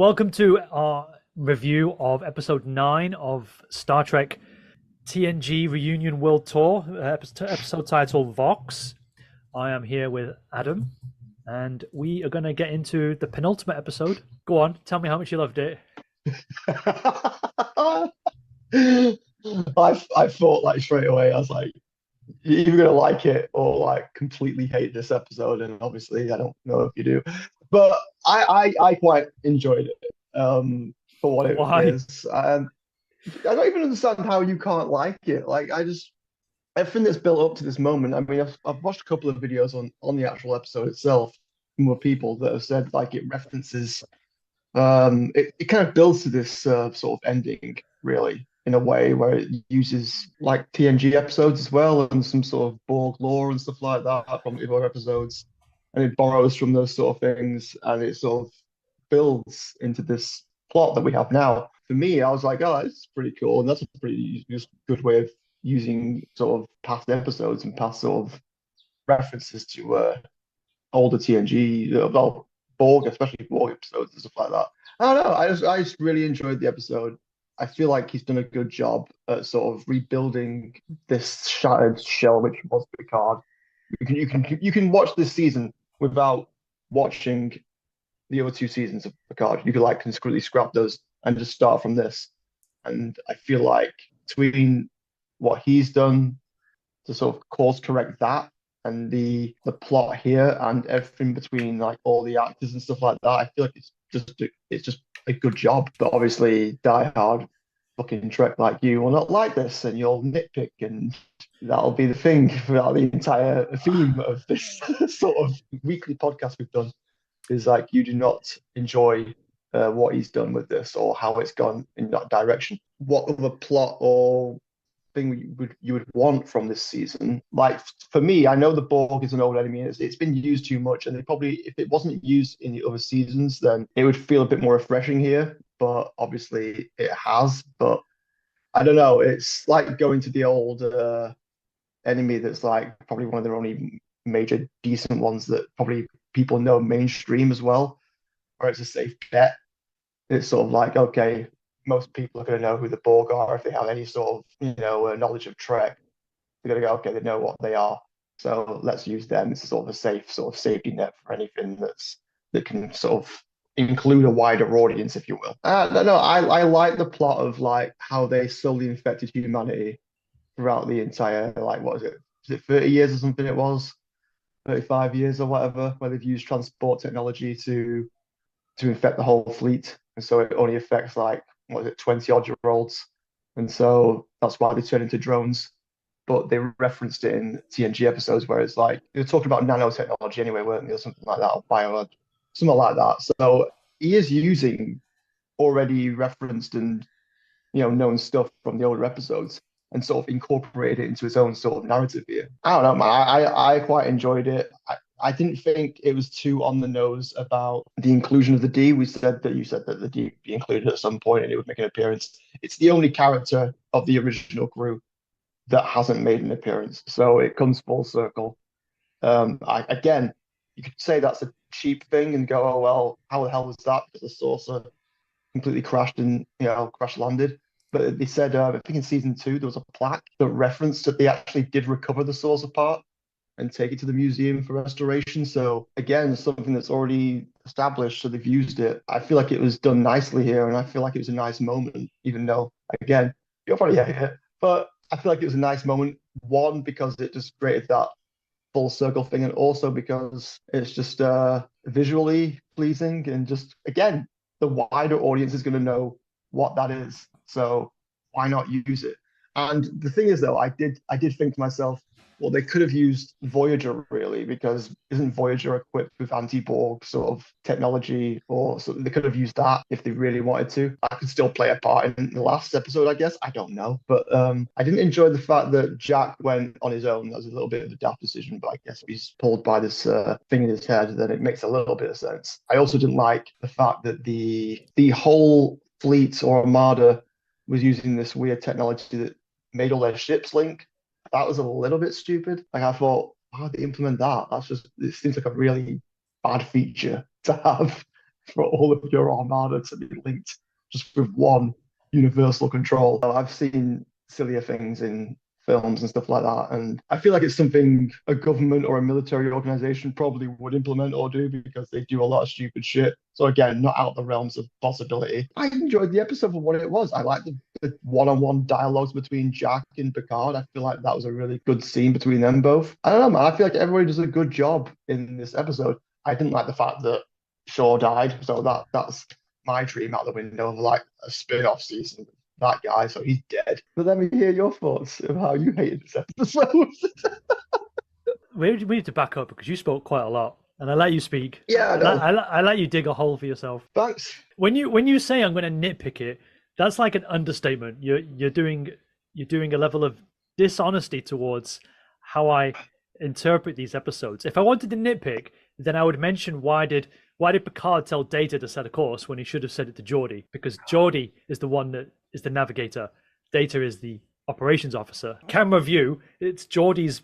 Welcome to our review of episode 9 of Star Trek TNG Reunion World Tour, episode titled Vox. I am here with Adam, and we are going to get into the penultimate episode. Go on, tell me how much you loved it. I thought like straight away, I was like, you're either gonna like it or like completely hate this episode, and obviously I don't know if you do, but I quite enjoyed it for what it Why? is. I don't even understand how you can't like it. Like everything that's built up to this moment. I mean, I've watched a couple of videos on the actual episode itself from more people that have said like it references it kind of builds to this sort of ending, really, in a way where it uses like TNG episodes as well and some sort of Borg lore and stuff like that from the other episodes. And it borrows from those sort of things and it sort of builds into this plot that we have now. For me, I was like, oh, that's pretty cool. And that's a pretty just good way of using sort of past episodes and past sort of references to older TNG, well, Borg, especially Borg episodes and stuff like that. I don't know. I just really enjoyed the episode. I feel like he's done a good job at sort of rebuilding this shattered shell, which was Picard. You can watch this season without watching the other two seasons of Picard. You could like completely scrap those and just start from this. And I feel like between what he's done to sort of course correct that and the plot here and everything between like all the actors and stuff like that. I feel like it's just a good job. But obviously, diehard fucking Trek like you will not like this, and you'll nitpick, and that'll be the thing throughout the entire theme of this sort of weekly podcast we've done. Is like you do not enjoy what he's done with this or how it's gone in that direction. What other plot or thing you would want from this season. Like for me, I know the Borg is an old enemy. It's been used too much, and they probably if it wasn't used in the other seasons, then it would feel a bit more refreshing here. But obviously, it has. But I don't know. It's like going to the old enemy that's like probably one of their only major decent ones that probably people know mainstream as well, or it's a safe bet. It's sort of like okay, most people are going to know who the Borg are if they have any sort of knowledge of Trek. They're going to go, okay, they know what they are, so let's use them as a sort of a safe sort of safety net for anything that can sort of include a wider audience, if you will. No, I like the plot of like how they slowly infected humanity throughout the entire like what is it 30 years or something it was 35 years or whatever where they've used transport technology to infect the whole fleet. And so it only affects like, what is it, 20 odd year olds. And so that's why they turn into drones. But they referenced it in TNG episodes where it's like, they were talking about nanotechnology anyway, weren't they, or something like that, or bio, something like that. So he is using already referenced and, known stuff from the older episodes and sort of incorporated it into his own sort of narrative here. I don't know, man. I quite enjoyed it. I didn't think it was too on the nose about the inclusion of the D. You said that the D would be included at some point and it would make an appearance. It's the only character of the original crew that hasn't made an appearance, so it comes full circle. Again, you could say that's a cheap thing and go, oh well, how the hell was that? Because the saucer completely crashed and crash landed. But they said, I think in season 2 there was a plaque that referenced that they actually did recover the saucer part and take it to the museum for restoration. So again, something that's already established, so they've used it. I feel like it was done nicely here, and I feel like it was a nice moment, even though again, you'll probably hate it, but I feel like it was a nice moment. One, because it just created that full circle thing, and also because it's just visually pleasing, and just again, the wider audience is going to know what that is. So why not use it? And the thing is, though, I did think to myself, well, they could have used Voyager really, because isn't Voyager equipped with anti-Borg sort of technology, or so they could have used that if they really wanted to. I could still play a part in the last episode, I guess. I don't know, but I didn't enjoy the fact that Jack went on his own. That was a little bit of a daft decision, but I guess if he's pulled by this thing in his head, then it makes a little bit of sense. I also didn't like the fact that the whole fleet or armada was using this weird technology that made all their ships link. That was a little bit stupid. Like I thought, how did they implement that? It seems like a really bad feature to have for all of your armada to be linked just with one universal control. I've seen sillier things in films and stuff like that, and I feel like it's something a government or a military organization probably would implement or do because they do a lot of stupid shit. So again, not out the realms of possibility. I enjoyed the episode for what it was. I liked the one-on-one dialogues between Jack and Picard. I feel like that was a really good scene between them both. I don't know, man. I feel like everybody does a good job in this episode. I didn't like the fact that Shaw died, so that's my dream out the window of like a spin-off season. That guy, so he's dead. But let me hear your thoughts of how you hated this episode. We need to back up because you spoke quite a lot, and I let you speak. Yeah, I let you dig a hole for yourself. Thanks. When you say I'm going to nitpick it, that's like an understatement. You're doing a level of dishonesty towards how I interpret these episodes. If I wanted to nitpick, then I would mention why did Picard tell Data to set a course when he should have said it to Geordi? Because Geordi is the one that is the navigator. Data is the operations officer. Camera view, it's Geordi's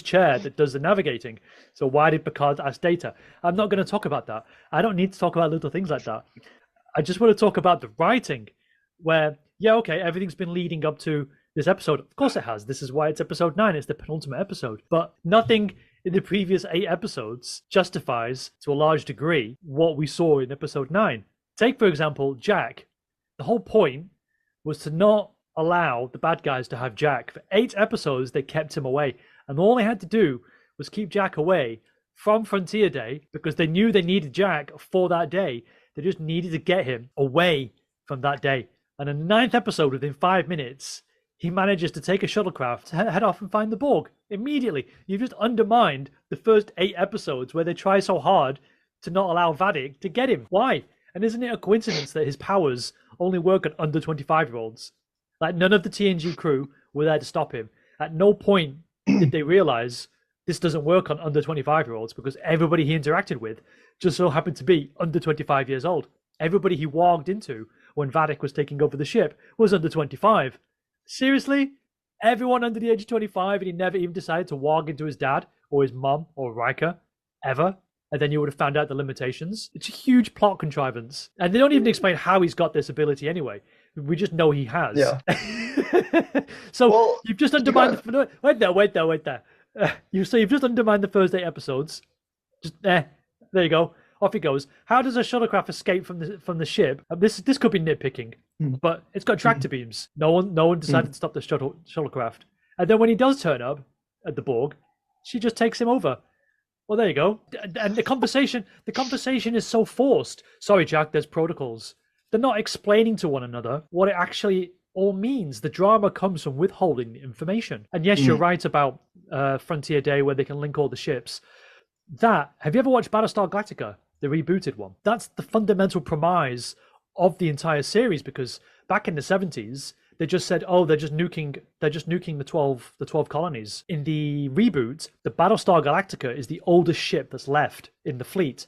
chair that does the navigating. So why did Picard ask Data? I'm not going to talk about that. I don't need to talk about little things like that. I just want to talk about the writing where, yeah, okay, everything's been leading up to this episode. Of course it has. This is why it's episode 9. It's the penultimate episode. But nothing in the previous 8 episodes justifies, to a large degree, what we saw in episode 9. Take, for example, Jack. The whole point was to not allow the bad guys to have Jack. For 8 episodes, they kept him away. And all they had to do was keep Jack away from Frontier Day because they knew they needed Jack for that day. They just needed to get him away from that day. And in the 9th episode, within 5 minutes, he manages to take a shuttlecraft, head off and find the Borg immediately. You've just undermined the first 8 episodes where they try so hard to not allow Vedic to get him. Why? And isn't it a coincidence that his powers only work on under 25-year-olds? Like, none of the TNG crew were there to stop him. At no point did they realize this doesn't work on under 25-year-olds because everybody he interacted with just so happened to be under 25 years old. Everybody he walked into when Vedic was taking over the ship was under 25. Seriously? Everyone under the age of 25, and he never even decided to walk into his dad or his mum or Riker ever? And then you would have found out the limitations. It's a huge plot contrivance. And they don't even explain how he's got this ability anyway. We just know he has. Yeah. So you've just undermined the... Wait there. You've just undermined the first 8 episodes. Just there you go. Off he goes. How does a shuttlecraft escape from the ship? This could be nitpicking, but it's got tractor beams. No one decided to stop the shuttlecraft. And then when he does turn up at the Borg, she just takes him over. Well, there you go. And the conversation is so forced. Sorry, Jack, there's protocols. They're not explaining to one another what it actually all means. The drama comes from withholding the information. And yes, you're right about Frontier Day where they can link all the ships. Have you ever watched Battlestar Galactica, the rebooted one? That's the fundamental premise of the entire series, because back in the 70s, they just said, oh, they're just nuking the 12 colonies. In the reboot, the Battlestar Galactica is the oldest ship that's left in the fleet.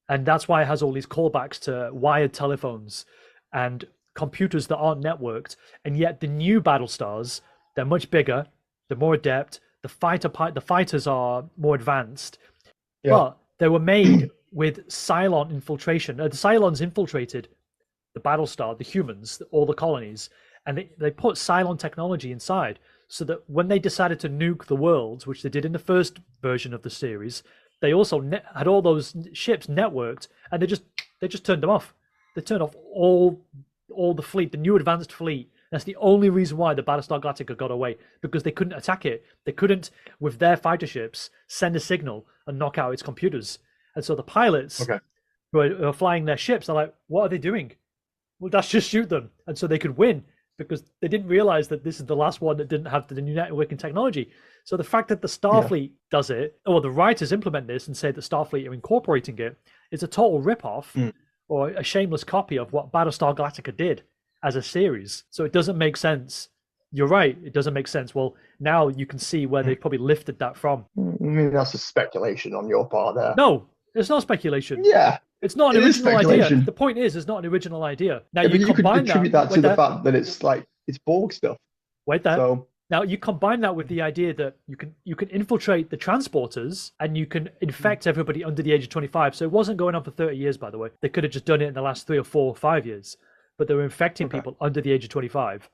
And that's why it has all these callbacks to wired telephones and computers that aren't networked. And yet the new Battlestars, they're much bigger, they're more adept, the fighters are more advanced. Yeah. But they were made with Cylon infiltration. The Cylons infiltrated the Battlestar, the humans, all the colonies, and they put Cylon technology inside so that when they decided to nuke the worlds, which they did in the first version of the series, they also had all those ships networked, and they just turned them off. They turned off all the fleet, the new advanced fleet. That's the only reason why the Battlestar Galactica got away, because they couldn't attack it. They couldn't, with their fighter ships, send a signal and knock out its computers. And so the pilots who are flying their ships are like, what are they doing? Well, let's just shoot them. And so they could win, because they didn't realize that this is the last one that didn't have the new networking technology. So the fact that the Starfleet does it, or the writers implement this and say that Starfleet are incorporating it, is a total rip-off or a shameless copy of what Battlestar Galactica did as a series. So it doesn't make sense. You're right, it doesn't make sense. Well, now you can see where they probably lifted that from. I mean, that's a speculation on your part there. No, it's not speculation. Yeah. It's not an original idea. The point is, it's not an original idea. Now you could contribute that to the fact that it's Borg stuff. Wait there. So Now you combine that with the idea that you can infiltrate the transporters and you can infect everybody under the age of 25. So it wasn't going on for 30 years, by the way. They could have just done it in the last 3 or 4 or 5 years, but they were infecting people under the age of 25.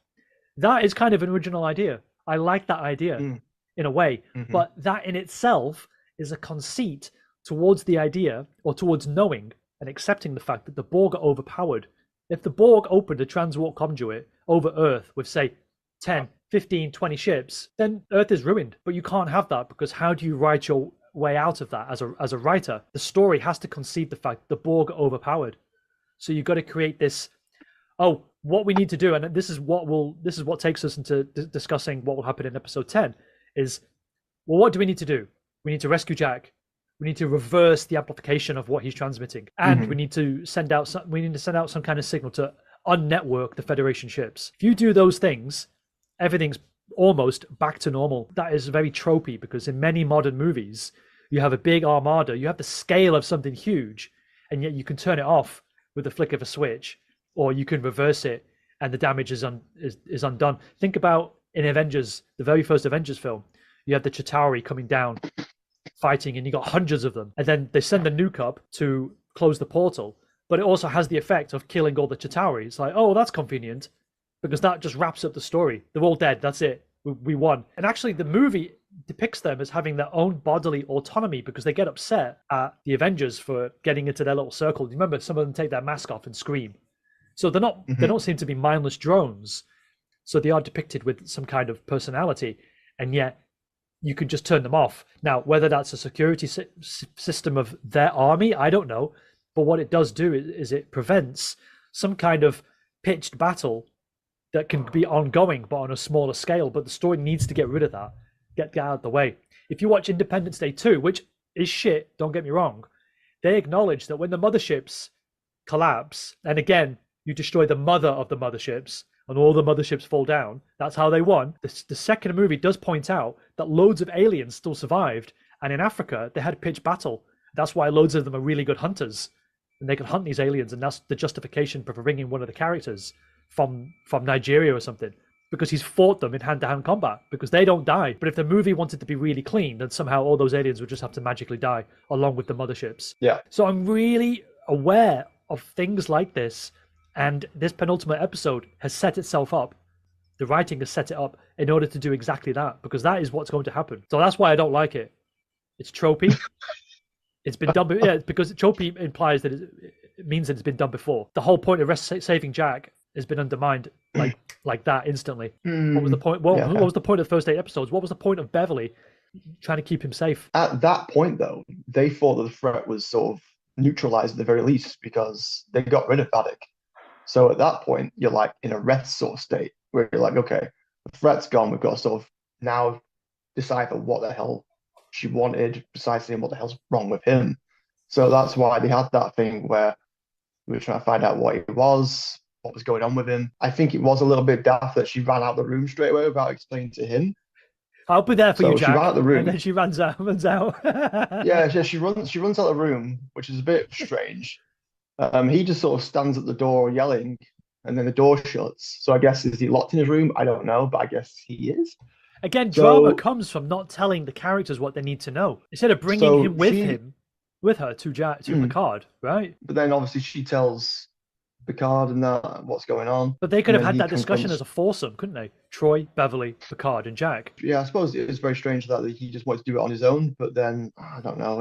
That is kind of an original idea. I like that idea in a way, but that in itself is a conceit towards the idea, or towards knowing and accepting the fact that the Borg are overpowered. If the Borg opened a transwarp conduit over Earth with, say, 10, 15, 20 ships, then Earth is ruined. But you can't have that, because how do you write your way out of that as a writer? The story has to concede the fact the Borg are overpowered. So you've got to create this, what we need to do, and this is what takes us into discussing what will happen in episode 10, is, well, what do we need to do? We need to rescue Jack. We need to reverse the amplification of what he's transmitting, and we need to send out some kind of signal to unnetwork the Federation ships. If you do those things, everything's almost back to normal. That is very tropey, because in many modern movies, you have a big armada, you have the scale of something huge, and yet you can turn it off with the flick of a switch, or you can reverse it, and the damage is undone. Think about in Avengers, the very first Avengers film, you have the Chitauri coming down, fighting, and you got hundreds of them, and then they send a nuke up to close the portal, but it also has the effect of killing all the Chitauri. It's like, oh, that's convenient, because that just wraps up the story. They're all dead. That's it. We won. And actually, the movie depicts them as having their own bodily autonomy, because they get upset at the Avengers for getting into their little circle. You remember, some of them take their mask off and scream. So they're not. They don't seem to be mindless drones. So they are depicted with some kind of personality, and yet you can just turn them off. Now, whether that's a security system of their army, I don't know. But what it does do is it prevents some kind of pitched battle that can be ongoing, but on a smaller scale. But the story needs to get rid of that, get out of the way. If you watch Independence Day 2, which is shit, don't get me wrong, they acknowledge that when the motherships collapse, and again, you destroy the mother of the motherships, and all the motherships fall down, that's how they won. The second movie does point out that loads of aliens still survived, and in Africa, they had pitched battle. That's why loads of them are really good hunters, and they can hunt these aliens, and that's the justification for bringing one of the characters from Nigeria or something, because he's fought them in hand-to-hand combat, because they don't die. But if the movie wanted to be really clean, then somehow all those aliens would just have to magically die, along with the motherships. Yeah. So I'm really aware of things like this, and this penultimate episode has set itself up. The writing has set it up in order to do exactly that, because that is what's going to happen. So that's why I don't like it. It's tropey. It's been done, because tropey implies that it means that it's been done before. The whole point of saving Jack has been undermined like that instantly. What was the point? What was the point of the first 8 episodes? What was the point of Beverly trying to keep him safe? At that point, though, they thought that the threat was sort of neutralized at the very least, because they got rid of Vedic. So at that point, you're like in a rest sort of state where you're like, okay, the threat's gone. We've got to sort of now decipher what the hell she wanted precisely and what the hell's wrong with him. So that's why they had that thing where we were trying to find out what he was, what was going on with him. I think it was a little bit daft that she ran out the room straight away without explaining to him. I'll be there for you, Jack. She ran out the room, and then she runs out. Yeah, she runs out the room, which is a bit strange. He just sort of stands at the door yelling, and then the door shuts. So I guess, is he locked in his room? I don't know, but I guess he is. Again, drama comes from not telling the characters what they need to know. Instead of bringing him with her to Picard, right? But then obviously she tells Picard and that what's going on. But they could have had that discussion as a foursome, couldn't they? Troy, Beverly, Picard, and Jack. Yeah, I suppose it was very strange that he just wanted to do it on his own. But then, I don't know,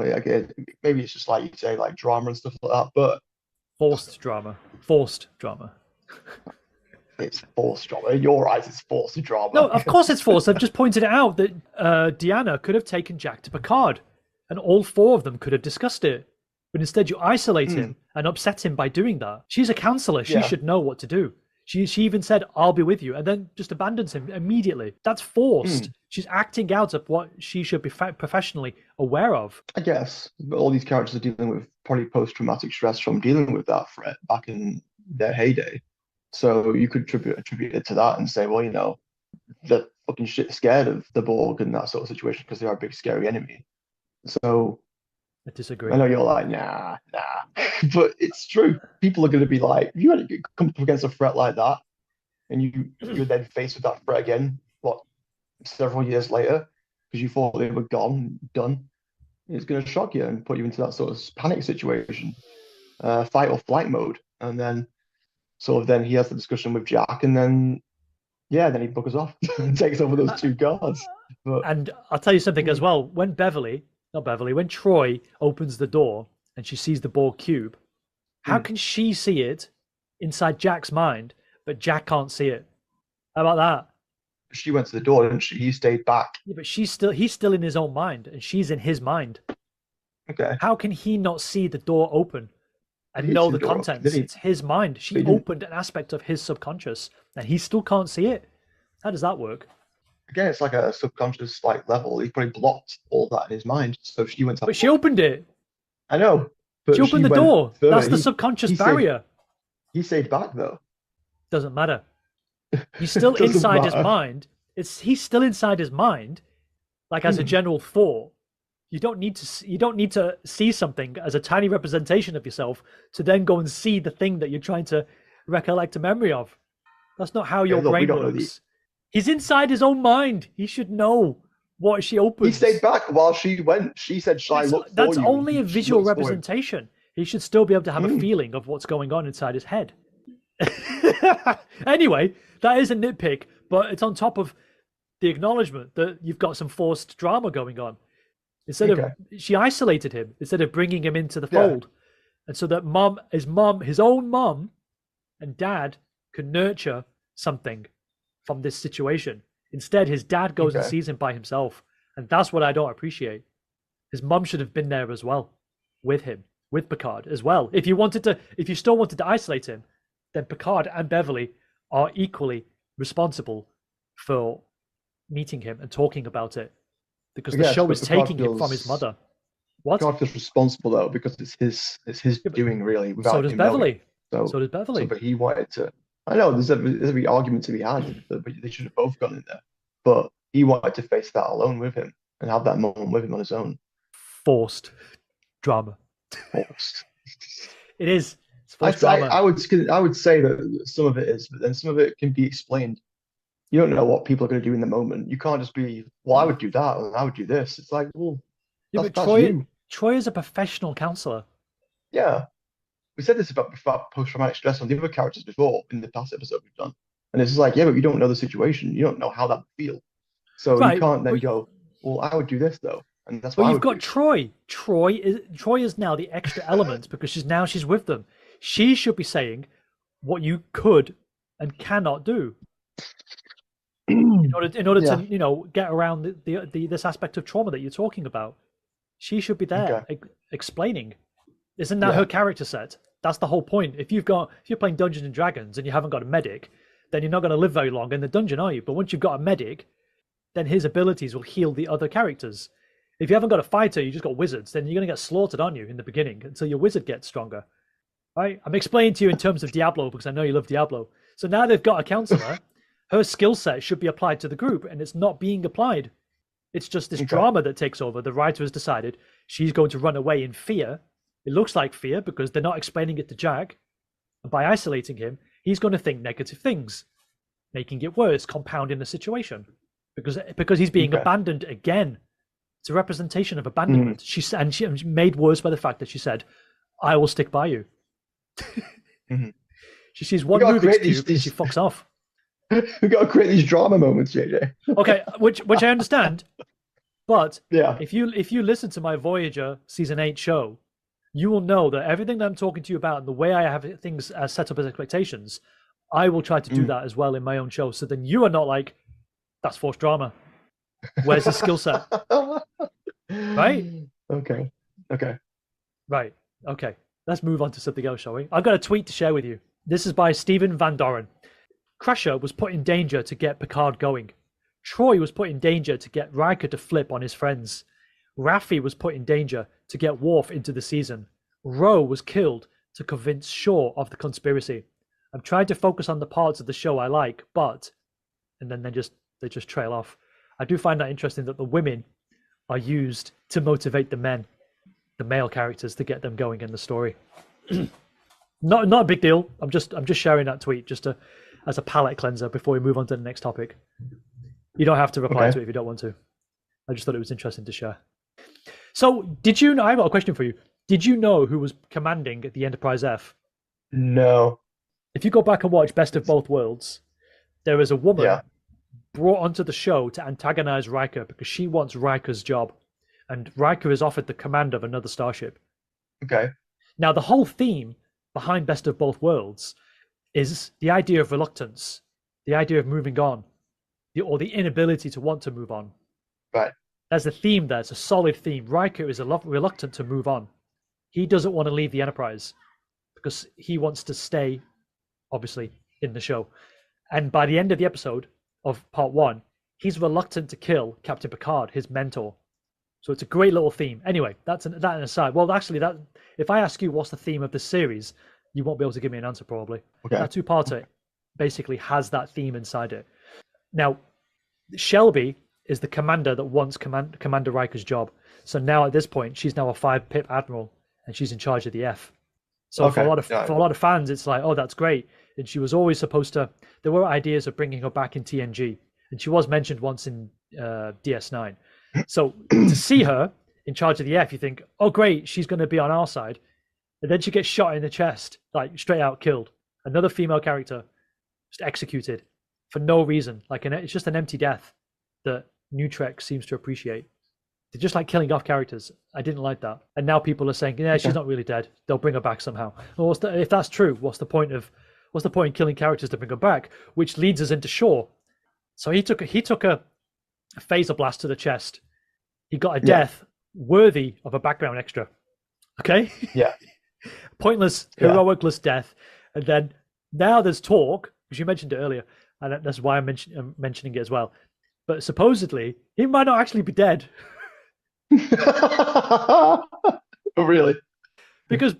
maybe it's just like you say, like drama and stuff like that. But Forced drama. It's forced drama. In your eyes, it's forced drama. No, of course it's forced. I've just pointed out that Deanna could have taken Jack to Picard, and all 4 of them could have discussed it. But instead, you isolate him and upset him by doing that. She's a counselor. She should know what to do. She even said, "I'll be with you," and then just abandons him immediately. That's forced. She's acting out of what she should be professionally aware of. I guess. But all these characters are dealing with probably post-traumatic stress from dealing with that threat back in their heyday. So you could attribute it to that and say, well, you know, they're fucking shit scared of the Borg and that sort of situation because they are a big, scary enemy. So I disagree. I know you're like, nah. But it's true. People are going to be like, if you had to come up against a threat like that and you're then faced with that threat again, what, several years later because you thought they were gone, done. It's going to shock you and put you into that sort of panic situation, fight or flight mode, and then sort of then he has the discussion with Jack, and then yeah, then he buggers off and takes over those two guards. But And I'll tell you something as well. When Troy opens the door and she sees the Borg cube, how can she see it inside Jack's mind, but Jack can't see it? How about that? she went to the door, didn't she? He stayed back. Yeah, but he's still in his own mind, and she's in his mind. Okay. How can he not see the door open and He know see the the door open, contents? did he? It's his mind. She He didn't. opened an aspect of his subconscious, and he still can't see it. How does that work? Again, it's like a subconscious like level. He probably blocked all that in his mind. So she went to. But she opened it. I know. But She opened the went door. further. That's the subconscious he barrier. He stayed back though. Doesn't matter. He's still Doesn't inside his matter. mind. He's still inside his mind, like as a general thought. You don't need to see something as a tiny representation of yourself to then go and see the thing that you're trying to recollect a memory of. That's not how your look, we brain don't know works. He's inside his own mind. He should know what she opens. He stayed back while she went. She said, "Shall I look for That's you?" only a She visual looks for him. representation. He should still be able to have a feeling of what's going on inside his head. Anyway, that is a nitpick, but it's on top of the acknowledgement that you've got some forced drama going on. Instead of she isolated him instead of bringing him into the fold, and so that his own mom, and dad can nurture something from this situation. Instead, his dad goes and sees him by himself, and that's what I don't appreciate. His mom should have been there as well, with him, with Picard as well. If you still wanted to isolate him, then Picard and Beverly are equally responsible for meeting him and talking about it, because the show is taking him from his mother. What? Picard feels responsible though because it's his doing really. Without So does him Beverly. knowing. So does Beverly. But he wanted to. I know there's every argument to be had that they should have both gone in there, but he wanted to face that alone with him and have that moment with him on his own. Forced drama. Forced. It is. It's forced drama. I would say that some of it is, but then some of it can be explained. You don't know what people are going to do in the moment. You can't just be, well, I would do that and I would do this. It's like, well, yeah, that's but you. Troy is a professional counselor. Yeah. We said this about post-traumatic stress on the other characters before in the past episode we've done. And it's just like, yeah, but you don't know the situation. You don't know how that would feel. So you can't then go, well, I would do this though. And that's what you've got Troy. Troy is now the extra element because she's with them. She should be saying what you could and cannot do. In order to get around this aspect of trauma that you're talking about. She should be there explaining. Isn't that her character set? That's the whole point. If you're playing Dungeons and Dragons and you haven't got a medic, then you're not going to live very long in the dungeon, are you? But once you've got a medic, then his abilities will heal the other characters. If you haven't got a fighter, you just got wizards, then you're going to get slaughtered, aren't you, in the beginning until your wizard gets stronger. Right? I'm explaining to you in terms of Diablo because I know you love Diablo. So now they've got a counselor. Her skill set should be applied to the group, and it's not being applied. It's just this drama that takes over. The writer has decided she's going to run away in fear. It looks like fear because they're not explaining it to Jack. And by isolating him, he's going to think negative things, making it worse, compounding the situation. Because he's being abandoned again. It's a representation of abandonment. She made worse by the fact that she said, "I will stick by you." She sees one Rubik's Cube and she fucks off. We've got to create these drama moments, JJ. Okay, which I understand. But yeah, if you listen to my Voyager Season 8 show, you will know that everything that I'm talking to you about and the way I have things set up as expectations, I will try to do that as well in my own show. So then you are not like, that's forced drama. Where's his skill set? Right? Okay. Right. Okay. Let's move on to something else, shall we? I've got a tweet to share with you. This is by Stephen Van Doren. Crusher was put in danger to get Picard going. Troy was put in danger to get Riker to flip on his friends. Raffi was put in danger to get Worf into the season. Ro was killed to convince Shaw of the conspiracy. I'm trying to focus on the parts of the show I like, but... And then they just trail off. I do find that interesting that the women are used to motivate the men, the male characters, to get them going in the story. Not a big deal. I'm just sharing that tweet just as a palate cleanser before we move on to the next topic. You don't have to reply Okay. to it if you don't want to. I just thought it was interesting to share. So, did you know? I've got a question for you. Did you know who was commanding at the Enterprise F? No. If you go back and watch Best of Both Worlds, there is a woman Yeah. brought onto the show to antagonize Riker because she wants Riker's job, and Riker is offered the command of another starship. Okay. Now, the whole theme behind Best of Both Worlds is the idea of reluctance, the idea of moving on, or the inability to want to move on. Right. There's a theme there. It's a solid theme. Riker is reluctant to move on. He doesn't want to leave the Enterprise because he wants to stay, obviously, in the show. And by the end of the episode of part 1, he's reluctant to kill Captain Picard, his mentor. So it's a great little theme. Anyway, that an aside. Well, actually, that if I ask you what's the theme of this series, you won't be able to give me an answer probably. Okay. That two-parter basically has that theme inside it. Now, Shelby is the commander that wants Commander Riker's job. So now at this point, she's now a 5-pip admiral, and she's in charge of the F. So for a lot of fans, it's like, oh, that's great. And she was always supposed to. There were ideas of bringing her back in TNG, and she was mentioned once in DS9. So to see her in charge of the F, you think, oh, great, she's going to be on our side. And then she gets shot in the chest, like straight out killed. Another female character just executed for no reason. Like it's just an empty death that New Trek seems to appreciate. They're just like killing off characters. I didn't like that. And now people are saying, yeah, she's not really dead. They'll bring her back somehow. Well, if that's true, what's the point in killing characters to bring her back? Which leads us into Shaw. So he took a phaser blast to the chest. He got a death worthy of a background extra. Okay? Yeah. Pointless, heroicless death. And then now there's talk, because you mentioned it earlier, and that's why I'm mentioning it as well. But supposedly, he might not actually be dead. Oh, really? Because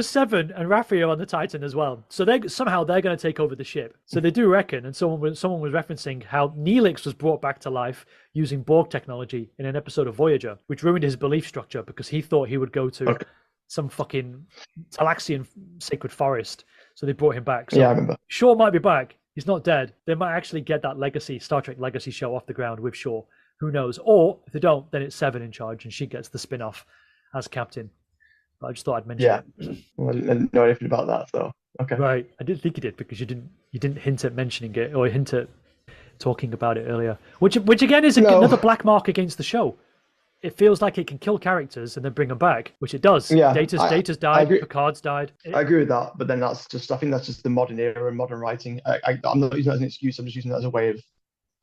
Seven and Raffi are on the Titan as well. So they're going to take over the ship. So they do reckon, and someone was referencing how Neelix was brought back to life using Borg technology in an episode of Voyager, which ruined his belief structure because he thought he would go to some fucking Talaxian sacred forest. So they brought him back. So yeah, I remember. Shaw might be back. He's not dead. They might actually get that legacy, Star Trek legacy show off the ground with Shaw. Who knows? Or if they don't, then it's Seven in charge and she gets the spin-off as captain. But I just thought I'd mention it. Well, I didn't know anything about that, so okay. Right. I didn't think you did because you didn't hint at mentioning it or hint at talking about it earlier. Which again is another black mark against the show. It feels like it can kill characters and then bring them back, which it does. Yeah, Data's died, Picard's died. I agree with that, but then I think that's just the modern era and modern writing. I'm not using that as an excuse, I'm just using that as a way of,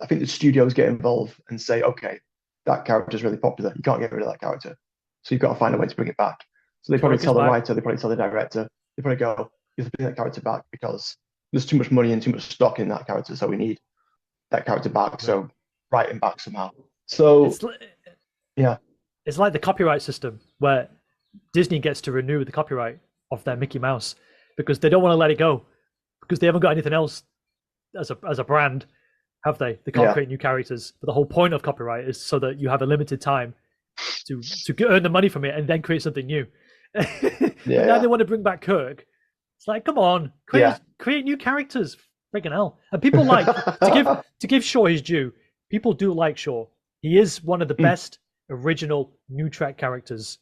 I think the studios get involved and say, okay, that character's really popular. You can't get rid of that character. So you've got to find a way to bring it back. So they probably tell the writer, they probably tell the director, they probably go, you have to bring that character back because there's too much money and too much stock in that character, so we need that character back. So write him back somehow. So it's like the copyright system where Disney gets to renew the copyright of their Mickey Mouse because they don't want to let it go because they haven't got anything else as a brand, have they? They can't create new characters. But the whole point of copyright is so that you have a limited time to earn the money from it and then create something new. Now they want to bring back Kirk. It's like, come on, create new characters. Freaking hell! And people like to give Shaw his due. People do like Shaw. He is one of the best original New Trek characters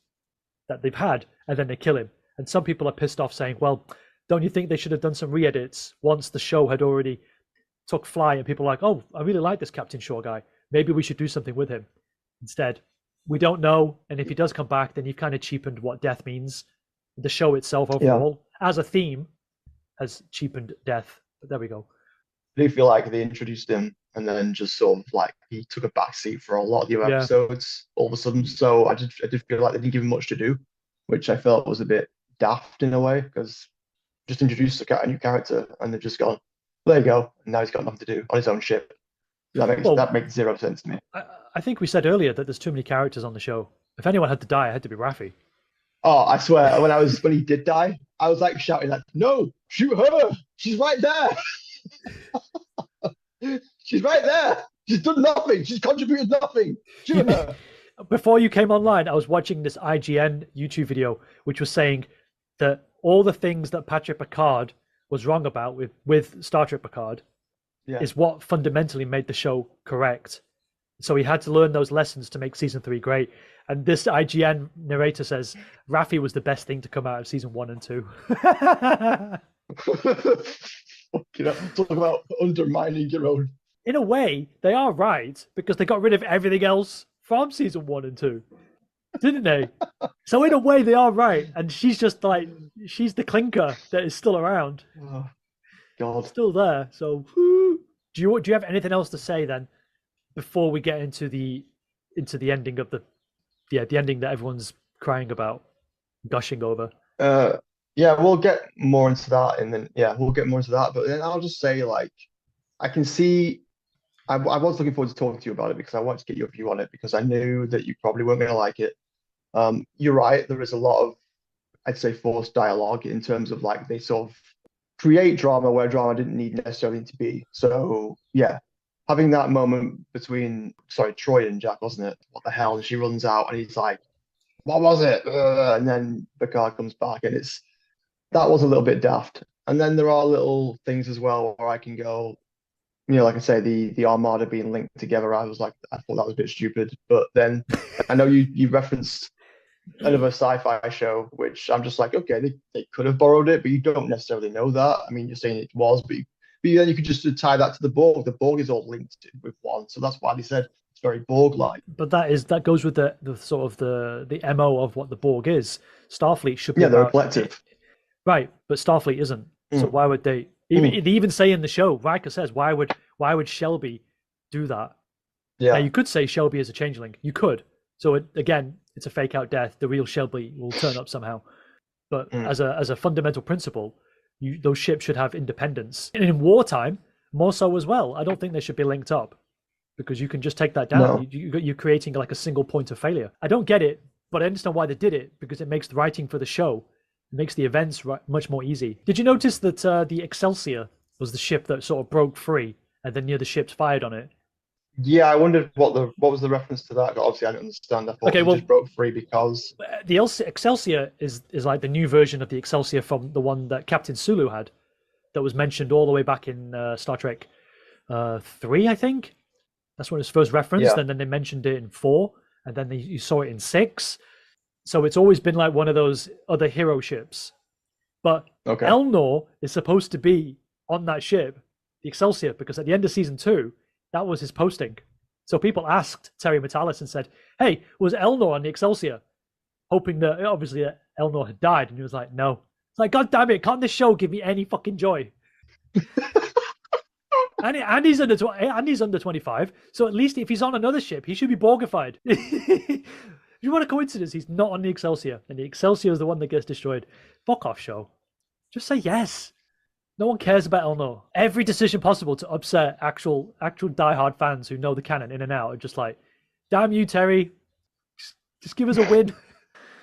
that they've had, and then they kill him. And some people are pissed off, saying, "Well, don't you think they should have done some re-edits once the show had already took fly?" And people are like, "Oh, I really like this Captain Shaw guy. Maybe we should do something with him." Instead, we don't know, and if he does come back, then you've kind of cheapened what death means. The show itself overall, as a theme, has cheapened death. But there we go. I do feel like they introduced him and then just sort of like he took a back seat for a lot of the other episodes all of a sudden. So I did feel like they didn't give him much to do, which I felt was a bit daft in a way because just introduced a new character and they've just gone, there you go, and now he's got nothing to do on his own ship. That makes zero sense to me. I think we said earlier that there's too many characters on the show. If anyone had to die, it had to be Raffi. Oh, I swear, when he did die, I was like shouting like, "No, shoot her! She's right there! She's right there! She's done nothing! She's contributed nothing! Shoot her!" Before you came online, I was watching this IGN YouTube video, which was saying that all the things that Patrick Picard was wrong about with Star Trek Picard, is what fundamentally made the show correct. So he had to learn those lessons to make season 3 great. And this IGN narrator says Raffi was the best thing to come out of season 1 and 2. Talk about undermining your own. In a way, they are right because they got rid of everything else from season 1 and 2, didn't they? So in a way, they are right. And she's just like, she's the clinker that is still around. Oh, God. Still there. So do you have anything else to say then before we get into the ending of the ending that everyone's crying about, gushing over? Yeah, we'll get more into that, and then we'll get more into that. But then I'll just say, like, I can see. I was looking forward to talking to you about it because I wanted to get your view on it because I knew that you probably weren't going to like it. You're right. There is a lot of, I'd say, forced dialogue in terms of like they sort of create drama where drama didn't need necessarily to be. So yeah, having that moment between Troy and Jack, wasn't it? What the hell? And she runs out and he's like, "What was it?" And then Picard comes back and that was a little bit daft. And then there are little things as well where I can go, like I say, the Armada being linked together. I thought that was a bit stupid. But then I know you referenced another sci-fi show, which I'm just like, okay, they could have borrowed it, but you don't necessarily know that. I mean, you're saying it was, but then you could just tie that to the Borg. The Borg is all linked with one, so that's why they said it's very Borg-like. But that goes with the sort of the MO of what the Borg is. Starfleet should be they're a collective, right? But Starfleet isn't. So why would they? They even say in the show, Riker says, why would Shelby do that? Yeah. Now, you could say Shelby is a changeling. You could. So again, it's a fake out death. The real Shelby will turn up somehow. But as a fundamental principle, those ships should have independence. And in wartime, more so as well. I don't think they should be linked up because you can just take that down. No. You're creating like a single point of failure. I don't get it, but I understand why they did it because it makes the writing for the show, it makes the events much more easy. Did you notice that the Excelsior was the ship that sort of broke free and then the other ships fired on it? Yeah, I wondered what was the reference to that. Obviously, I don't understand. I thought it just broke free because the Excelsior is like the new version of the Excelsior from the one that Captain Sulu had, that was mentioned all the way back in Star Trek 3, I think. That's when it was first referenced, and then they mentioned it in 4, and then you saw it in 6. So it's always been like one of those other hero ships. But Elnor is supposed to be on that ship, the Excelsior, because at the end of season 2, that was his posting. So people asked Terry Matalas and said, "Hey, was Elnor on the Excelsior?" Hoping that obviously Elnor had died, and he was like, "No." It's like, God damn it! Can't this show give me any fucking joy? and he's under 25, so at least if he's on another ship, he should be Borgified. You want a coincidence? He's not on the Excelsior, and the Excelsior is the one that gets destroyed. Fuck off, show. Just say yes. No one cares about Elnor. Every decision possible to upset actual diehard fans who know the canon in and out are just like, damn you, Terry. Just give us a win.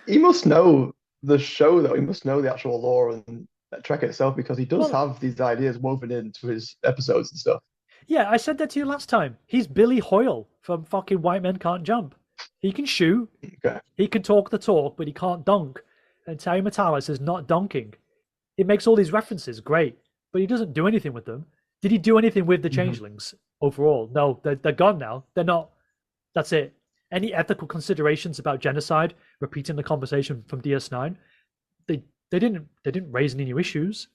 He must know the show, though. He must know the actual lore and Trek itself because he does have these ideas woven into his episodes and stuff. Yeah, I said that to you last time. He's Billy Hoyle from fucking White Men Can't Jump. He can shoot. Okay. He can talk the talk, but he can't dunk. And Terry Matalas is not dunking. It makes all these references great, but he doesn't do anything with them. Did he do anything with the changelings overall? No, they're gone now. They're not. That's it. Any ethical considerations about genocide, repeating the conversation from DS9, they didn't raise any new issues.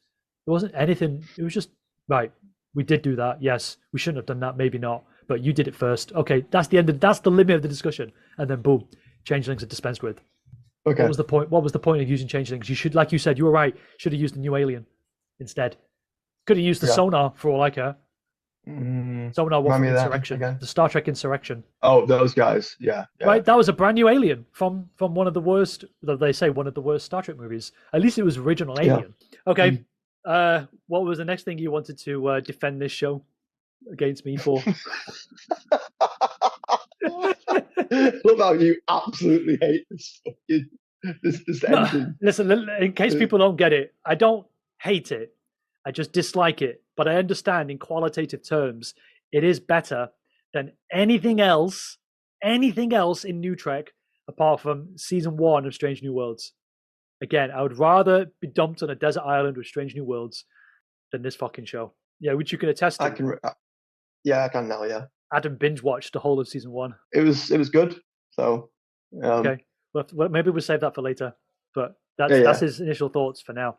There wasn't anything. It was just, right, we did do that. Yes, we shouldn't have done that. Maybe not. But you did it first. Okay, that's the end. That's the limit of the discussion. And then boom, changelings are dispensed with. Okay. What was the point? What was the point of using changelings? You should, like you said, you were right. Should have used a new alien instead. Could have used the sonar for all I care. Sonar was from Insurrection, the Star Trek Insurrection. Oh, those guys, yeah. Right, that was a brand new alien from one of the worst. They say one of the worst Star Trek movies. At least it was original alien. Yeah. Okay, what was the next thing you wanted to defend this show against me for? Love how you absolutely hate this ending. Listen, in case people don't get it, I don't hate it. I just dislike it. But I understand in qualitative terms, it is better than anything else in New Trek apart from season 1 of Strange New Worlds. Again, I would rather be dumped on a desert island with Strange New Worlds than this fucking show. Yeah, which you can attest I to. can. Yeah, I can now. Yeah, Adam binge watched the whole of season 1. it was good. So, Okay, well, maybe we'll save that for later. But yeah, that's yeah, his initial thoughts for now.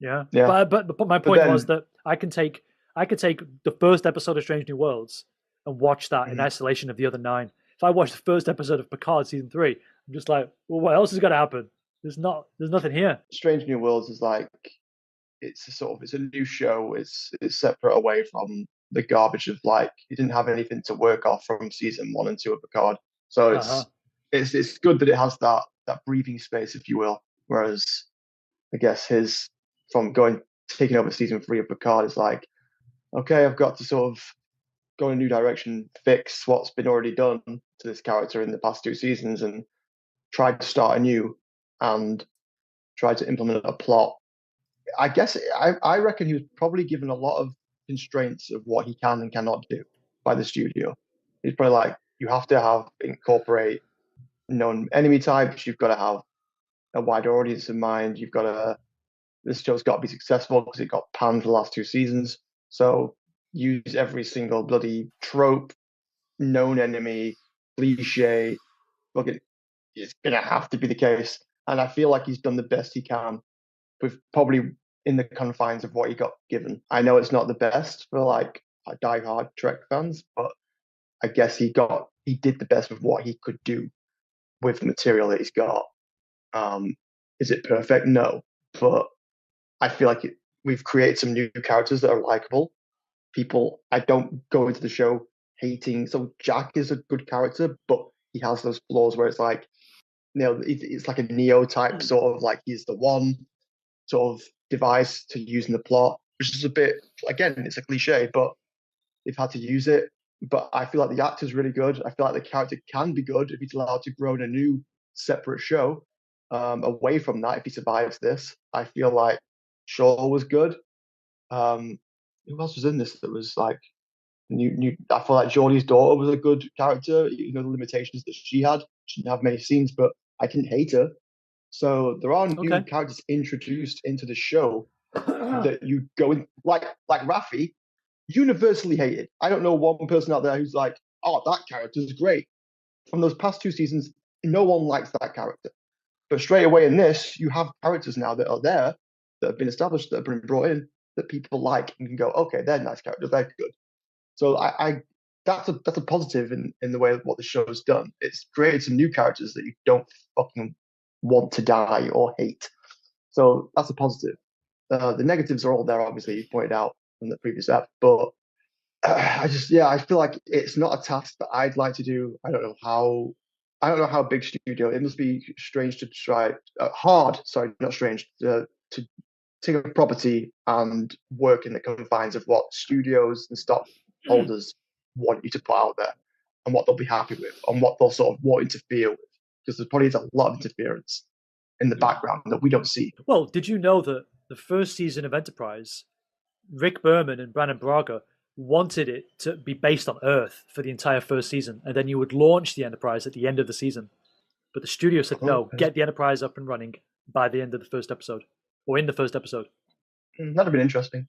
Yeah, yeah. but my But point was then, that I could take the first episode of Strange New Worlds and watch that in mhm, isolation of the other 9. If I watch the first episode of Picard season 3, I'm just like, well, what else is going to happen? There's nothing here. Strange New Worlds is like it's a new show. It's separate away from the garbage of like it didn't have anything to work off from season 1 and 2 of Picard. So Uh huh. it's good that it has that breathing space, if you will. Whereas I guess his from going taking over season 3 of Picard is like, okay, I've got to sort of go in a new direction, fix what's been already done to this character in the past 2 seasons, and try to start anew and try to implement a plot. I guess I reckon he was probably given a lot of constraints of what he can and cannot do by the studio. He's probably like, you have to have incorporate known enemy types. You've got to have a wider audience in mind. You've got to this show's got to be successful because it got panned for the last 2 seasons. So use every single bloody trope, known enemy, cliche. Look, it's gonna have to be the case, and I feel like he's done the best he can with probably in the confines of what he got given. I know it's not the best for like die-hard Trek fans, but I guess he did the best with what he could do with the material that he's got. Is it perfect? No, but I feel like we've created some new characters that are likable. People, I don't go into the show hating. So Jack is a good character, but he has those flaws where it's like, it's like a Neo type sort of like he's the one sort of device to use in the plot, which is a bit, again, it's a cliche, but they've had to use it. But I feel like the actor's really good. I feel like the character can be good if he's allowed to grow in a new separate show. Away from that, if he survives this, I feel like Shaw was good. Who else was in this that was like new? I feel like Geordi's daughter was a good character. The limitations that she had. She didn't have many scenes, but I didn't hate her. So there are new Okay. characters introduced into the show that you go in like Raffi, universally hated. I don't know one person out there who's like, oh, that character is great. From those past 2 seasons, no one likes that character. But straight away in this, you have characters now that are there, that have been established, that have been brought in, that people like and can go, okay, they're nice characters, they're good. So I that's a positive in the way of what the show's done. It's created some new characters that you don't fucking want to die or hate. So that's a positive. The negatives are all there, obviously, you pointed out from the previous app, but I feel like it's not a task that I'd like to do. I don't know how big studio. It must be strange to try, hard. Sorry, not strange. To take a property and work in the confines of what studios and stockholders want you to put out there, and what they'll be happy with, and what they'll sort of want interfere with. Because there probably is a lot of interference in the background that we don't see. Well, did you know that the first season of Enterprise, Rick Berman and Brandon Braga wanted it to be based on Earth for the entire first season, and then you would launch the Enterprise at the end of the season. But the studio said, no, get the Enterprise up and running by the end of the first episode, or in the first episode. That'd have been interesting.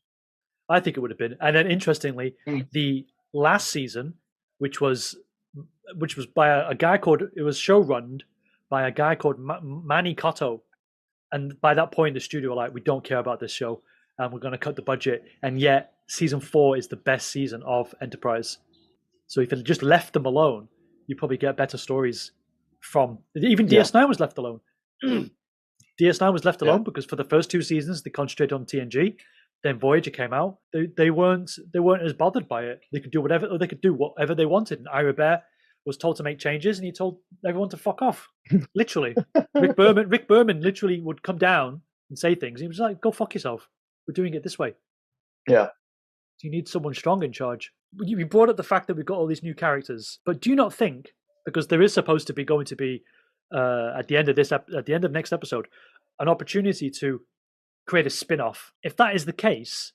I think it would have been. And then, interestingly, the last season, which was by a guy called, it was showrunned by a guy called Manny Cotto. And by that point, the studio were like, we don't care about this show, and we're going to cut the budget. And yet, season 4 is the best season of Enterprise. So if it just left them alone, you probably get better stories from. Even DS9 was left alone. DS9 was left alone because for the first 2 seasons they concentrated on TNG. Then Voyager came out. They weren't as bothered by it. They could do whatever they wanted. And Ira Bear was told to make changes, and he told everyone to fuck off. Literally, Rick Berman literally would come down and say things. He was like, "Go fuck yourself. We're doing it this way." Yeah. You need someone strong in charge. You brought up the fact that we've got all these new characters, but do you not think, because there is supposed to be going to be at the end of next episode, an opportunity to create a spin-off? If that is the case,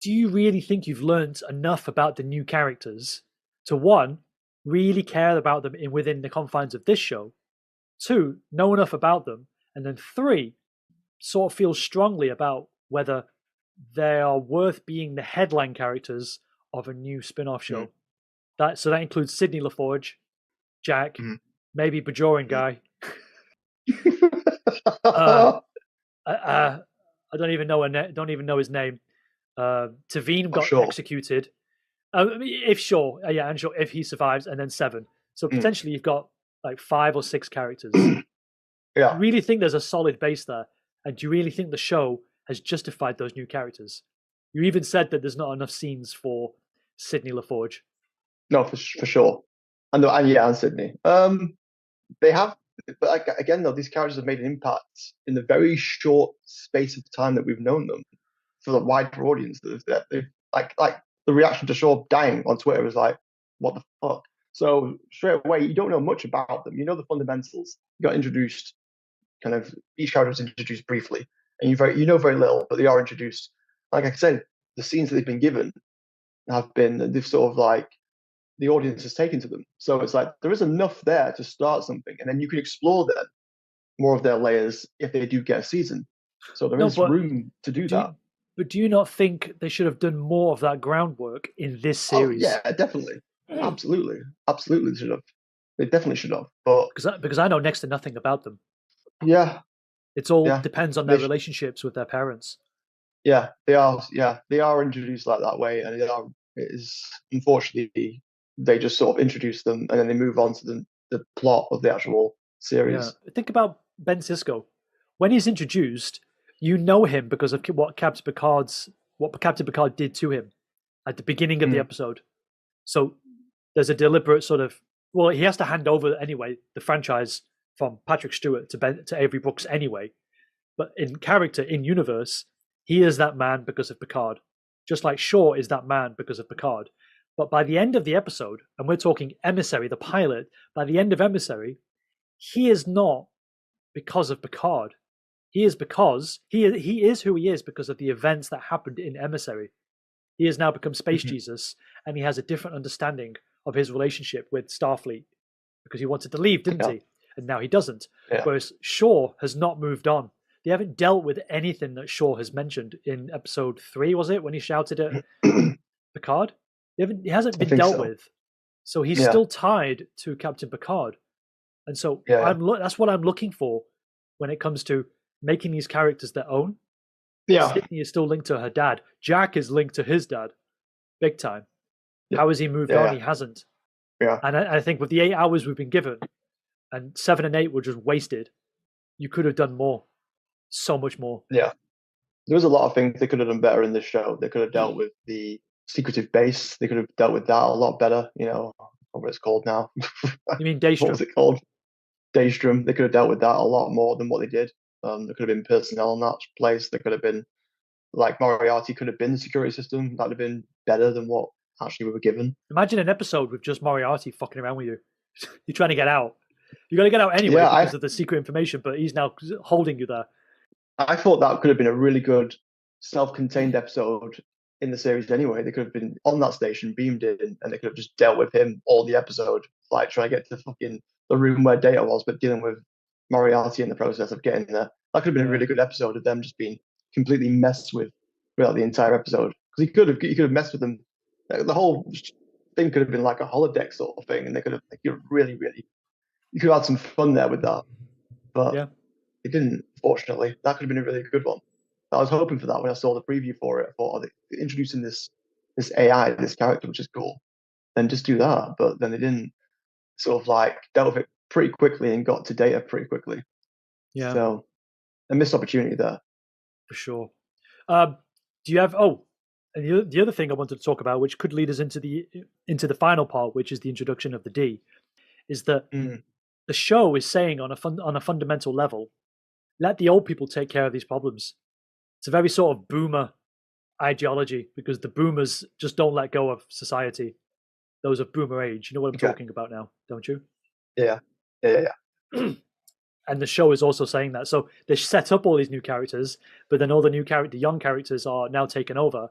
do you really think you've learned enough about the new characters to, one, really care about them within the confines of this show, two, know enough about them, and then three, sort of feel strongly about whether they are worth being the headline characters of a new spin-off show. That includes Sidney LaForge, Jack, maybe Bajoran guy. I don't even know his name. Tavine got executed. If Shaw, and Shaw if he survives, and then 7. So potentially you've got like 5 or 6 characters. Yeah. You really think there's a solid base there, and do you really think the show has justified those new characters? You even said that there's not enough scenes for Sidney LaForge. No, for sure, and Sydney. They have, but again though, these characters have made an impact in the very short space of time that we've known them for the wider audience. They've like the reaction to Shaw dying on Twitter was like, what the fuck? So straight away, you don't know much about them. You know the fundamentals. You got introduced, kind of each character was introduced briefly, and you know very little, but they are introduced. Like I said, the scenes that they've been given they've sort of like the audience has taken to them. So it's like there is enough there to start something, and then you can explore then more of their layers if they do get a season. So there is room to do that. But do you not think they should have done more of that groundwork in this series? Oh, yeah, definitely. Absolutely. They should have. They definitely should have. But because I know next to nothing about them. Yeah. It's all depends on their relationships with their parents. Yeah, they are. Yeah, they are introduced like that way, and it is unfortunately they just sort of introduce them and then they move on to the plot of the actual series. Yeah. Think about Ben Sisko. When he's introduced, you know him because of what Captain Picard did to him at the beginning of the episode. So there's a deliberate sort of, well, he has to hand over anyway the franchise from Patrick Stewart to Avery Brooks anyway. But in character, in universe, he is that man because of Picard. Just like Shaw is that man because of Picard. But by the end of the episode, and we're talking Emissary, the pilot, by the end of Emissary, he is not because of Picard. He is he is who he is because of the events that happened in Emissary. He has now become Space Jesus, and he has a different understanding of his relationship with Starfleet because he wanted to leave, didn't he? And now he doesn't. Yeah. Whereas Shaw has not moved on. They haven't dealt with anything that Shaw has mentioned in episode 3, was it, when he shouted at Picard? He hasn't been dealt with. So he's still tied to Captain Picard. And so that's what I'm looking for when it comes to making these characters their own. Yeah. Sydney is still linked to her dad. Jack is linked to his dad. Big time. Yeah. How has he moved on? He hasn't. Yeah. And I think with the 8 hours we've been given, and 7 and 8 were just wasted, you could have done more. So much more. Yeah. There was a lot of things they could have done better in this show. They could have dealt with the secretive base. They could have dealt with that a lot better. You know, what it's called now. You mean Daystrom? What was it called? Daystrom. They could have dealt with that a lot more than what they did. There could have been personnel in that place. There could have been, like, Moriarty could have been the security system. That would have been better than what actually we were given. Imagine an episode with just Moriarty fucking around with you. You're trying to get out. You're going to get out anyway because of the secret information, but he's now holding you there. I thought that could have been a really good self-contained episode in the series anyway. They could have been on that station, beamed in, and they could have just dealt with him all the episode, like trying to get to fucking the room where Data was, but dealing with Moriarty in the process of getting there. That could have been a really good episode of them just being completely messed with throughout the entire episode. Because he could have messed with them. The whole thing could have been like a holodeck sort of thing, and they could have you could have had some fun there with that. But it didn't, fortunately. That could have been a really good one. I was hoping for that when I saw the preview for it. I thought, they're introducing this AI, this character, which is cool. Then just do that. But then they didn't sort of like dealt with it pretty quickly and got to Data pretty quickly. Yeah. So a missed opportunity there. For sure. Do you have and the other thing I wanted to talk about, which could lead us into the final part, which is the introduction of the D, is that the show is saying on a fundamental level, let the old people take care of these problems. It's a very sort of boomer ideology because the boomers just don't let go of society. Those of boomer age. You know what I'm talking about now, don't you? Yeah. And the show is also saying that. So they set up all these new characters, but then all the young characters are now taken over,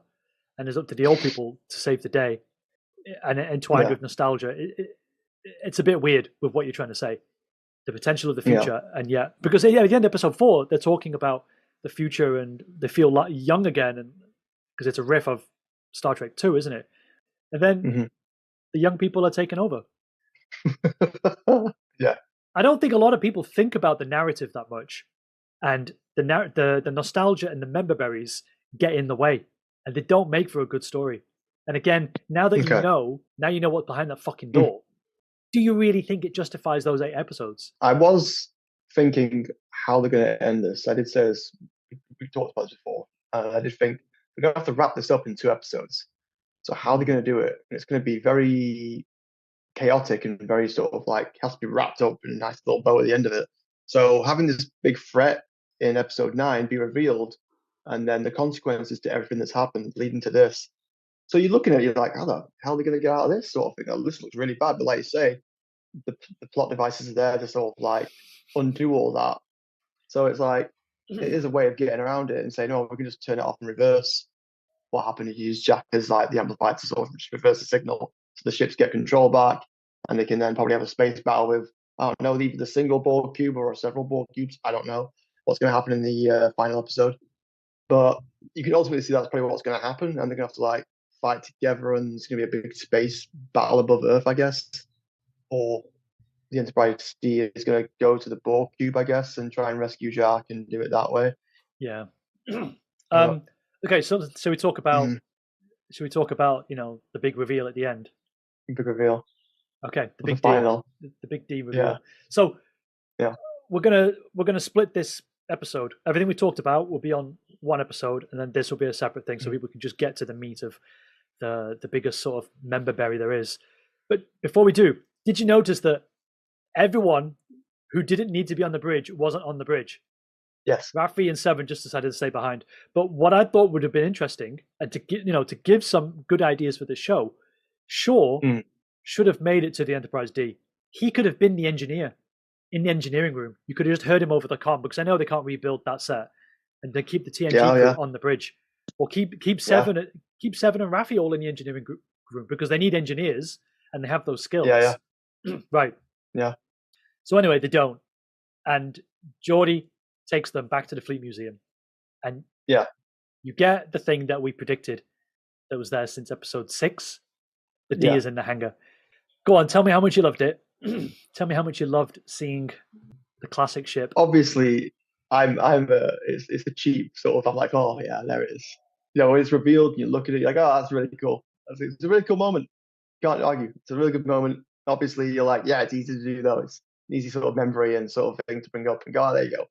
and it's up to the old people to save the day. And entwined with nostalgia, it's a bit weird with what you're trying to say. The potential of the future, and because at the end of episode 4, they're talking about the future and they feel like young again, and because it's a riff of Star Trek 2, isn't it? And then the young people are taking over. Yeah. I don't think a lot of people think about the narrative that much, and the nostalgia and the member berries get in the way, and they don't make for a good story. And again, now that you know what's behind that fucking door. Do you really think it justifies those 8 episodes? I was thinking how they're going to end this. I did say this. We talked about this before. I did think we're going to have to wrap this up in 2 episodes. So how they're going to do it? And it's going to be very chaotic and very sort of like has to be wrapped up in a nice little bow at the end of it. So having this big threat in episode 9 be revealed, and then the consequences to everything that's happened leading to this. So you're looking at it, you're like, how the hell are they going to get out of this sort of thing? Oh, this looks really bad. But like you say, the plot devices are there to sort of like undo all that. So it's like, it is a way of getting around it and saying, no, we can just turn it off and reverse what happened if you use Jack as like the amplifier to sort of just reverse the signal. So the ships get control back, and they can then probably have a space battle with, I don't know, either the single Borg cube or several Borg cubes. I don't know what's going to happen in the final episode. But you can ultimately see that's probably what's going to happen, and they're going to have to like fight together, and it's going to be a big space battle above Earth, I guess. Or the Enterprise D is going to go to the Borg cube, I guess, and try and rescue Jack and do it that way. Yeah. Okay, so we talk about should we talk about the big reveal at the end? Big reveal. Okay, the big final. The big D reveal. Yeah. So we're gonna split this episode. Everything we talked about will be on one episode, and then this will be a separate thing, so people can just get to the meat of the biggest sort of member berry there is. But before we do, did you notice that everyone who didn't need to be on the bridge wasn't on the bridge? Yes. Raffi and Seven just decided to stay behind. But what I thought would have been interesting, and to give some good ideas for the show, Shaw should have made it to the Enterprise D. He could have been the engineer in the engineering room. You could have just heard him over the comm, because I know they can't rebuild that set, and they keep the TNG crew on the bridge, or keep Seven and Raffi all in the engineering room, because they need engineers and they have those skills. Right. Yeah. So anyway, they don't, and Geordi takes them back to the Fleet Museum, and you get the thing that we predicted that was there since episode 6. The D is in the hangar. Go on, tell me how much you loved it. Tell me how much you loved seeing the classic ship. Obviously, it's the cheap sort of. I'm like, oh yeah, there it is. When it's revealed, you look at it, you're like, oh, that's really cool. It's a really cool moment. Can't argue. It's a really good moment. Obviously, you're like, yeah, it's easy to do though. It's an easy sort of memory and sort of thing to bring up and go, oh, there you go.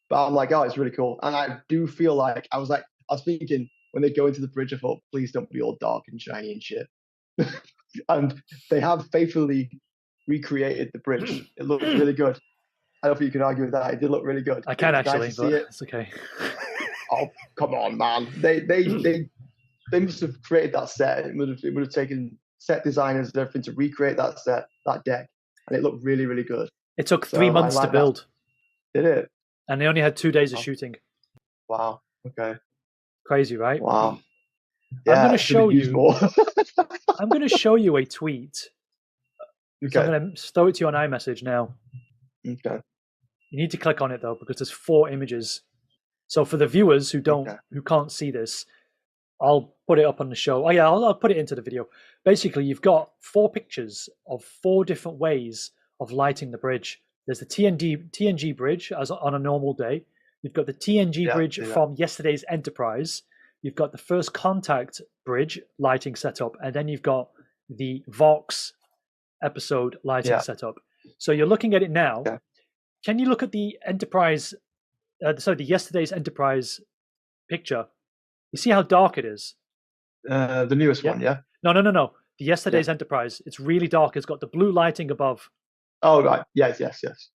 But I'm like, oh, it's really cool. And I do feel like I was thinking when they go into the bridge, I thought, please don't be all dark and shiny and shit. And they have faithfully recreated the bridge. It looks really good. I don't think you can argue with that. It did look really good. I can actually, but it's okay. Oh, come on, man. They must have created that set. It would have taken set designers and everything to recreate that set, that deck, and it looked really, really good. It took 3 months to build. Did it? And they only had 2 days of shooting. Wow. Okay. Crazy, right? Wow. Yeah, I'm going to show you. More. I'm going to show you a tweet. Okay. So I'm going to throw it to you on iMessage now. Okay. You need to click on it though, because there's 4 images. So for the viewers who can't see this, I'll put it up on the show. Oh yeah, I'll put it into the video. Basically, you've got 4 pictures of 4 different ways of lighting the bridge. There's the TNG bridge as on a normal day. You've got the TNG bridge from yesterday's Enterprise. You've got the First Contact bridge lighting setup, and then you've got the Vox episode lighting setup. So you're looking at it now. Yeah. Can you look at the Enterprise? The yesterday's Enterprise picture. You see how dark it is? The newest one, yeah? No. The yesterday's Enterprise. It's really dark. It's got the blue lighting above. Oh, right. Yes.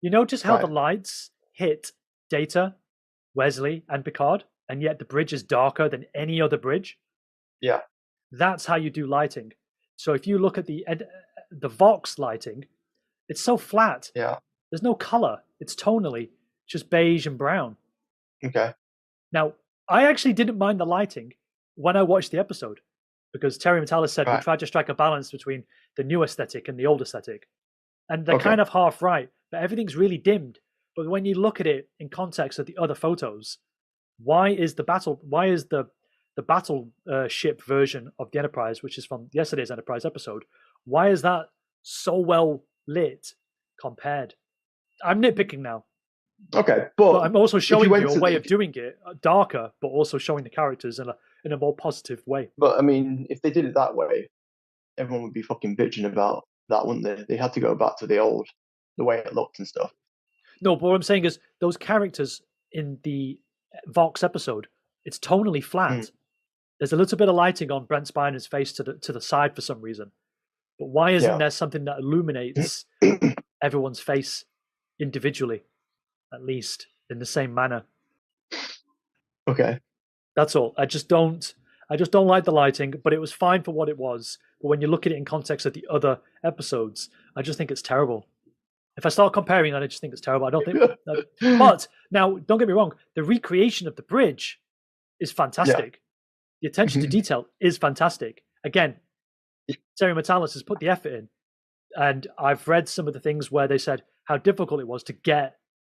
You notice how the lights hit Data, Wesley, and Picard, and yet the bridge is darker than any other bridge? Yeah. That's how you do lighting. So if you look at the Vox lighting, it's so flat. Yeah. There's no color. It's tonally just beige and brown. Okay. Now, I actually didn't mind the lighting when I watched the episode, because Terry Matalas said we tried to strike a balance between the new aesthetic and the old aesthetic. And they're kind of half right, but everything's really dimmed. But when you look at it in context of the other photos, why is the the battle ship version of the Enterprise, which is from yesterday's Enterprise episode, why is that so well lit compared? I'm nitpicking now. Okay, but I'm also showing you a way the... of doing it darker, but also showing the characters in a more positive way. But I mean, if they did it that way, everyone would be fucking bitching about that, wouldn't they? They had to go back to the way it looked and stuff. No, but what I'm saying is those characters in the Vox episode, it's tonally flat. There's a little bit of lighting on Brent Spiner's face to the side for some reason. But why isn't there something that illuminates everyone's face individually, at least in the same manner? Okay. That's all. I just don't like the lighting, but it was fine for what it was. But when you look at it in context of the other episodes, I just think it's terrible. If I start comparing that, I just think it's terrible. I don't think. But now, don't get me wrong. The recreation of the bridge is fantastic. Yeah. The attention to detail is fantastic. Again, Terry Matalas has put the effort in, and I've read some of the things where they said how difficult it was to get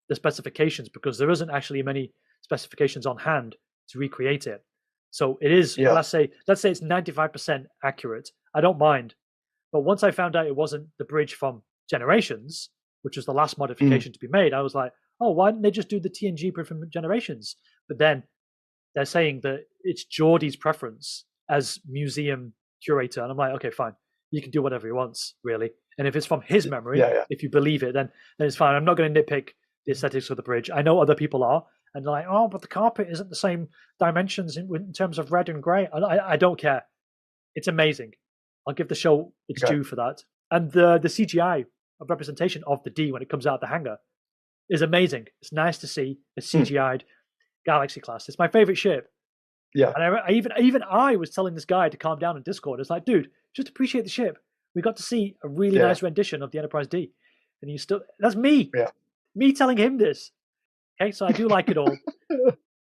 the specifications because there isn't actually many specifications on hand to recreate it. So it is. Yeah. Let's say it's 95% accurate. I don't mind. But once I found out it wasn't the bridge from Generations, which was the last modification to be made, I was like, oh, why didn't they just do the TNG bridge from Generations? But then they're saying that it's Geordi's preference as museum curator, and I'm like, okay, fine, you can do whatever he wants, really. And if it's from his memory, if you believe it, then it's fine. I'm not going to nitpick the aesthetics of the bridge. I know other people are, and they're like, oh, but the carpet isn't the same dimensions in terms of red and grey. I don't care. It's amazing. I'll give the show its due for that. And the CGI of representation of the D when it comes out of the hangar is amazing. It's nice to see a CGI'd Galaxy class. It's my favorite ship. Yeah. And I was telling this guy to calm down in Discord. It's like, dude, just appreciate the ship. We got to see a really nice rendition of the Enterprise D. And that's me. Yeah. Me telling him this. Okay, so I do like it all.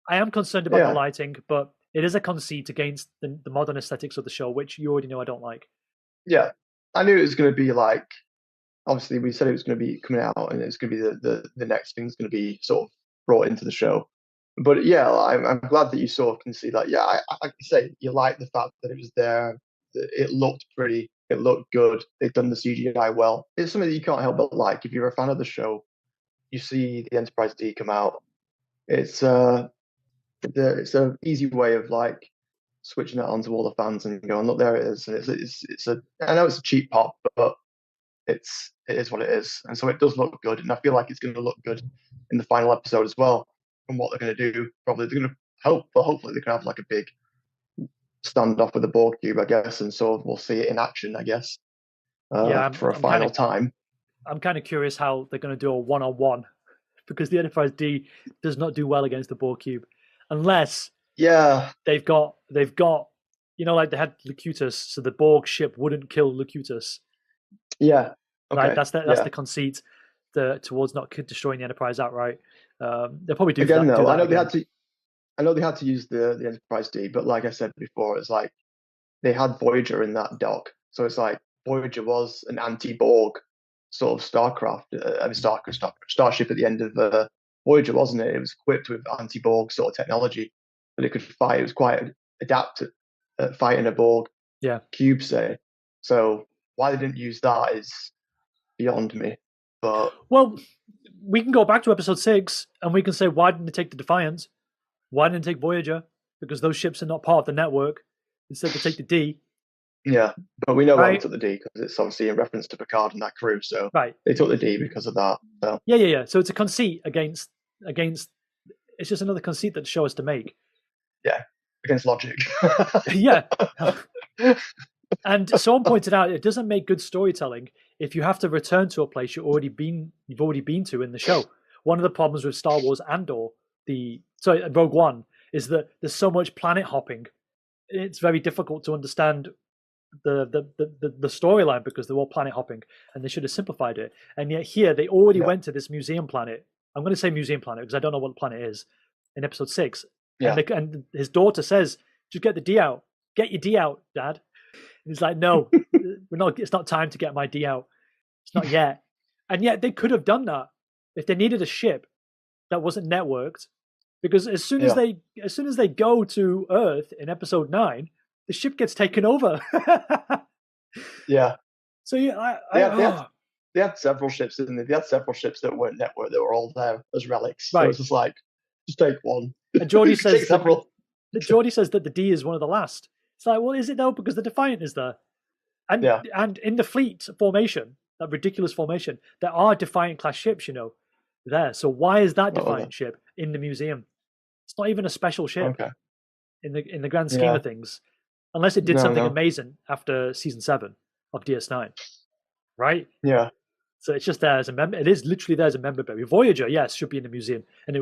I am concerned about the lighting, but it is a conceit against the modern aesthetics of the show, which you already know I don't like. Yeah. I knew it was going to be like, obviously we said it was going to be coming out and it's going to be the next thing's going to be sort of brought into the show. But yeah, I'm glad that you sort of can see that. Yeah, like you say, you like the fact that it was there. It looked pretty. It looked good. They've done the CGI well. It's something that you can't help but like. If you're a fan of the show, you see the Enterprise D come out. It's an easy way of like switching that onto all the fans and going, look, there it is. And I know it's a cheap pop, but it is what it is. And so it does look good. And I feel like it's going to look good in the final episode as well. From what they're going to do, probably they're going to hopefully they can have like a big standoff with the Borg cube, I guess, and so we'll see it in action, I guess, for a final time. I'm kind of curious how they're going to do a one-on-one because the Enterprise D does not do well against the Borg cube, unless they've got like they had Locutus, so the Borg ship wouldn't kill Locutus. Yeah, okay. Right. That's the conceit towards not destroying the Enterprise outright. They'll probably do again, that, though. do that I know again. they had to use the Enterprise D, but like I said before, it's like they had Voyager in that dock, so it's like Voyager was an anti-Borg sort of starship at the end of Voyager, wasn't it? It was equipped with anti-Borg sort of technology that it could fight. It was quite adept at fighting a Borg cube, say. So why they didn't use that is beyond me. But well, we can go back to episode 6 and we can say, why didn't they take the Defiant? Why didn't they take Voyager? Because those ships are not part of the network. Instead, they take the D. Yeah, but we know why they took the D because it's obviously in reference to Picard and that crew. So they took the D because of that. So. Yeah. So it's a conceit against. It's just another conceit that the show has to make. Yeah, against logic. Yeah. And someone pointed out it doesn't make good storytelling if you have to return to a place you've already been to in the show. One of the problems with Star Wars Andor, Rogue One, is that there's so much planet hopping. It's very difficult to understand the storyline because they're all planet hopping, and they should have simplified it. And yet here they already went to this museum planet. I'm going to say museum planet because I don't know what the planet is in episode 6. Yeah. And his daughter says, "Just get the D out. Get your D out, Dad." And he's like, no, it's not time to get my D out. It's not yet. And yet they could have done that. If they needed a ship that wasn't networked because as soon as they go to Earth in episode 9, the ship gets taken over. Yeah. So they had several ships, didn't they? They had several ships that weren't networked that were all there as relics. Right. So it's just like, just take one. And Geordi says several. Geordi says that the D is one of the last. It's like, well, is it though? Because the Defiant is there, and in the fleet formation, that ridiculous formation, there are Defiant class ships, there. So why is that Defiant ship in the museum? It's not even a special ship in the grand scheme of things, unless it did something amazing after season 7 of DS9, right? Yeah. So it's just there as a member. It is literally there as a member berry. Voyager, yes, should be in the museum, and we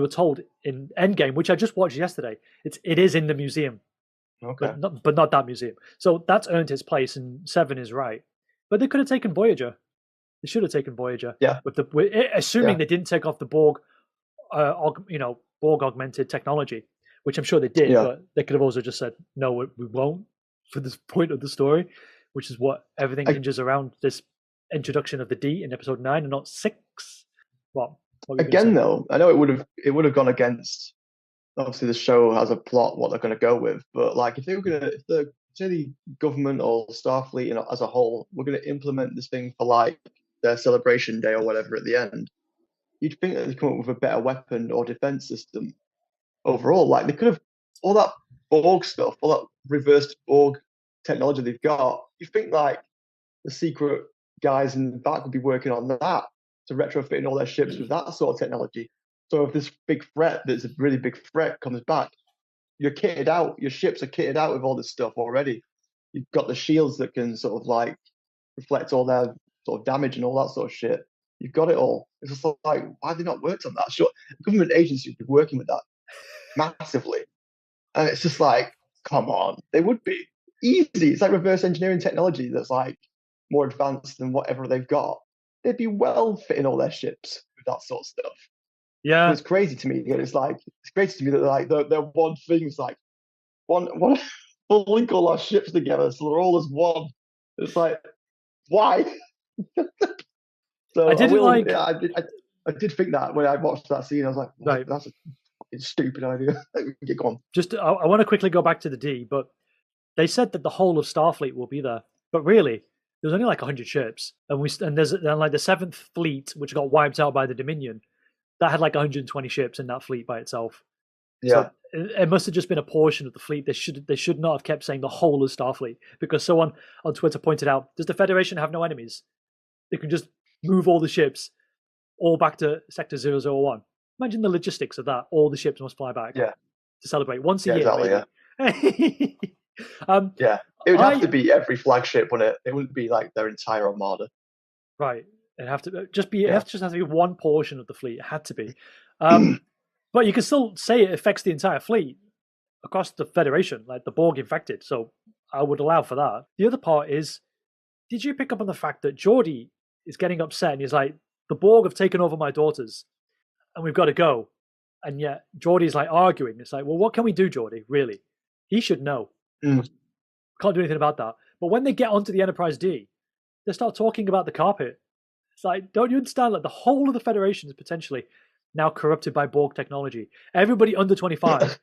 were told in Endgame, which I just watched yesterday, it is in the museum. Okay. But not that museum. So that's earned its place, and 7 is right. But they could have taken Voyager. They should have taken Voyager. Yeah. Assuming they didn't take off the Borg, Borg augmented technology, which I'm sure they did. Yeah. But they could have also just said, no, we won't for this point of the story, which is what everything hinges around this introduction of the D in episode 9 and not 6. What again, though, I know it would have gone against. Obviously, the show has a plot what they're going to go with, but like if the government or Starfleet, as a whole, we're going to implement this thing for like their celebration day or whatever at the end, you'd think that they'd come up with a better weapon or defense system overall. Like they could have all that Borg stuff, all that reversed Borg technology they've got. You think like the secret guys in the back would be working on that to retrofitting all their ships with that sort of technology. So if this big threat, that's a really big threat, comes back, you're kitted out. Your ships are kitted out with all this stuff already. You've got the shields that can sort of like reflect all their sort of damage and all that sort of shit. You've got it all. It's just like, why have they not worked on that? Sure, government agencies would be working with that massively. And it's just like, come on, they would be easy. It's like reverse engineering technology that's like more advanced than whatever they've got. They'd be well fitting all their ships with that sort of stuff. Yeah, so it's crazy to me. It's crazy to me that they're one thing. It's like one we'll link all our ships together so they're all as one. It's like, why? So I did think that when I watched that scene, I was like, right, that's a stupid idea. Get gone. Just I want to quickly go back to the D, but they said that the whole of Starfleet will be there, but really there's only like 100 ships, and there's like the 7th Fleet, which got wiped out by the Dominion, that had like 120 ships in that fleet by itself. Yeah. So it must have just been a portion of the fleet. They should not have kept saying the whole of Starfleet, because someone on Twitter pointed out, does the Federation have no enemies? They can just move all the ships all back to Sector 001. Imagine the logistics of that. All the ships must fly back to celebrate once a year. Exactly, yeah. It would have to be every flagship, wouldn't it? It wouldn't be like their entire armada. Right. It'd have to just be. It has to be one portion of the fleet. It had to be. But you can still say it affects the entire fleet across the Federation, like the Borg infected. So I would allow for that. The other part is, did you pick up on the fact that Geordi is getting upset and he's like, the Borg have taken over my daughters and we've got to go. And yet Geordi's like arguing. It's like, well, what can we do, Geordi? Really? He should know. Can't do anything about that. But when they get onto the Enterprise D, they start talking about the carpet. It's like, don't you understand? Like the whole of the Federation is potentially now corrupted by Borg technology. Everybody under 25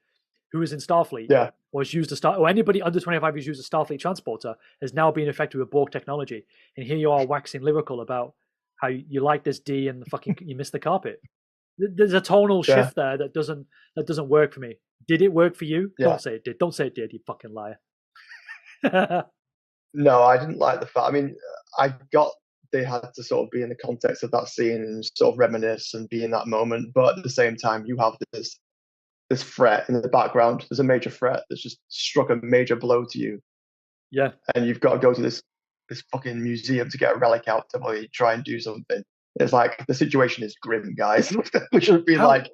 who is in Starfleet or has used or anybody under 25 who's used a Starfleet transporter has now been affected with Borg technology. And here you are waxing lyrical about how you like this D and you miss the carpet. There's a tonal shift there that doesn't work for me. Did it work for you? Don't say it did. Don't say it did, you fucking liar. No, I didn't like the fact. I mean, I got they had to sort of be in the context of that scene and sort of reminisce and be in that moment. But at the same time, you have this threat in the background. There's a major threat that's just struck a major blow to you. Yeah. And you've got to go to this fucking museum to get a relic out to really try and do something. It's like the situation is grim, guys. We shouldn't be like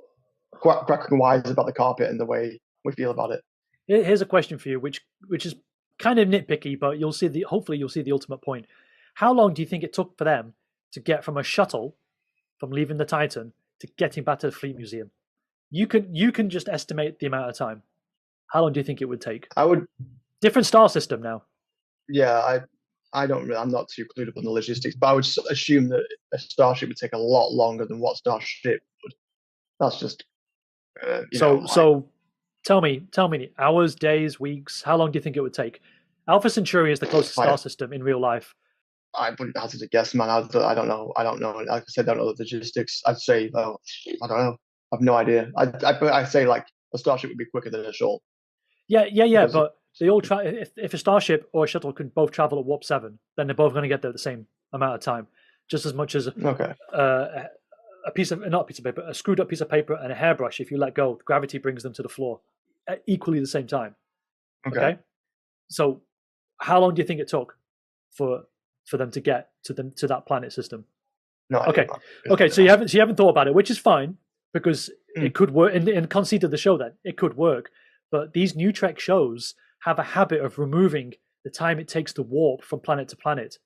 cracking wise about the carpet and the way we feel about it. Here's a question for you, which is kind of nitpicky, but hopefully you'll see the ultimate point. How long do you think it took for them to get from a shuttle, from leaving the Titan, to getting back to the Fleet Museum? You can just estimate the amount of time. How long do you think it would take? I would. Different star system now. Yeah, I don't really. I'm not too clued up on the logistics, but I would assume that a starship would take a lot longer than what Starship would. That's just So tell me, hours, days, weeks, how long do you think it would take? Alpha Centauri is the closest star system in real life. I wouldn't hazard a guess, man. I don't know. Like I said, I don't know the logistics. I'd say, I don't know. I've no idea. I say like a starship would be quicker than a shuttle. Yeah. But they all try. If a starship or a shuttle can both travel at warp 7, then they're both going to get there at the same amount of time, just as much as a screwed up piece of paper and a hairbrush. If you let go, gravity brings them to the floor at equally the same time. Okay. So, how long do you think it took for them to get to that planet system? No. Okay. So you haven't thought about it, which is fine because it could work. In the conceit of the show, then it could work. But these new Trek shows have a habit of removing the time it takes to warp from planet to planet,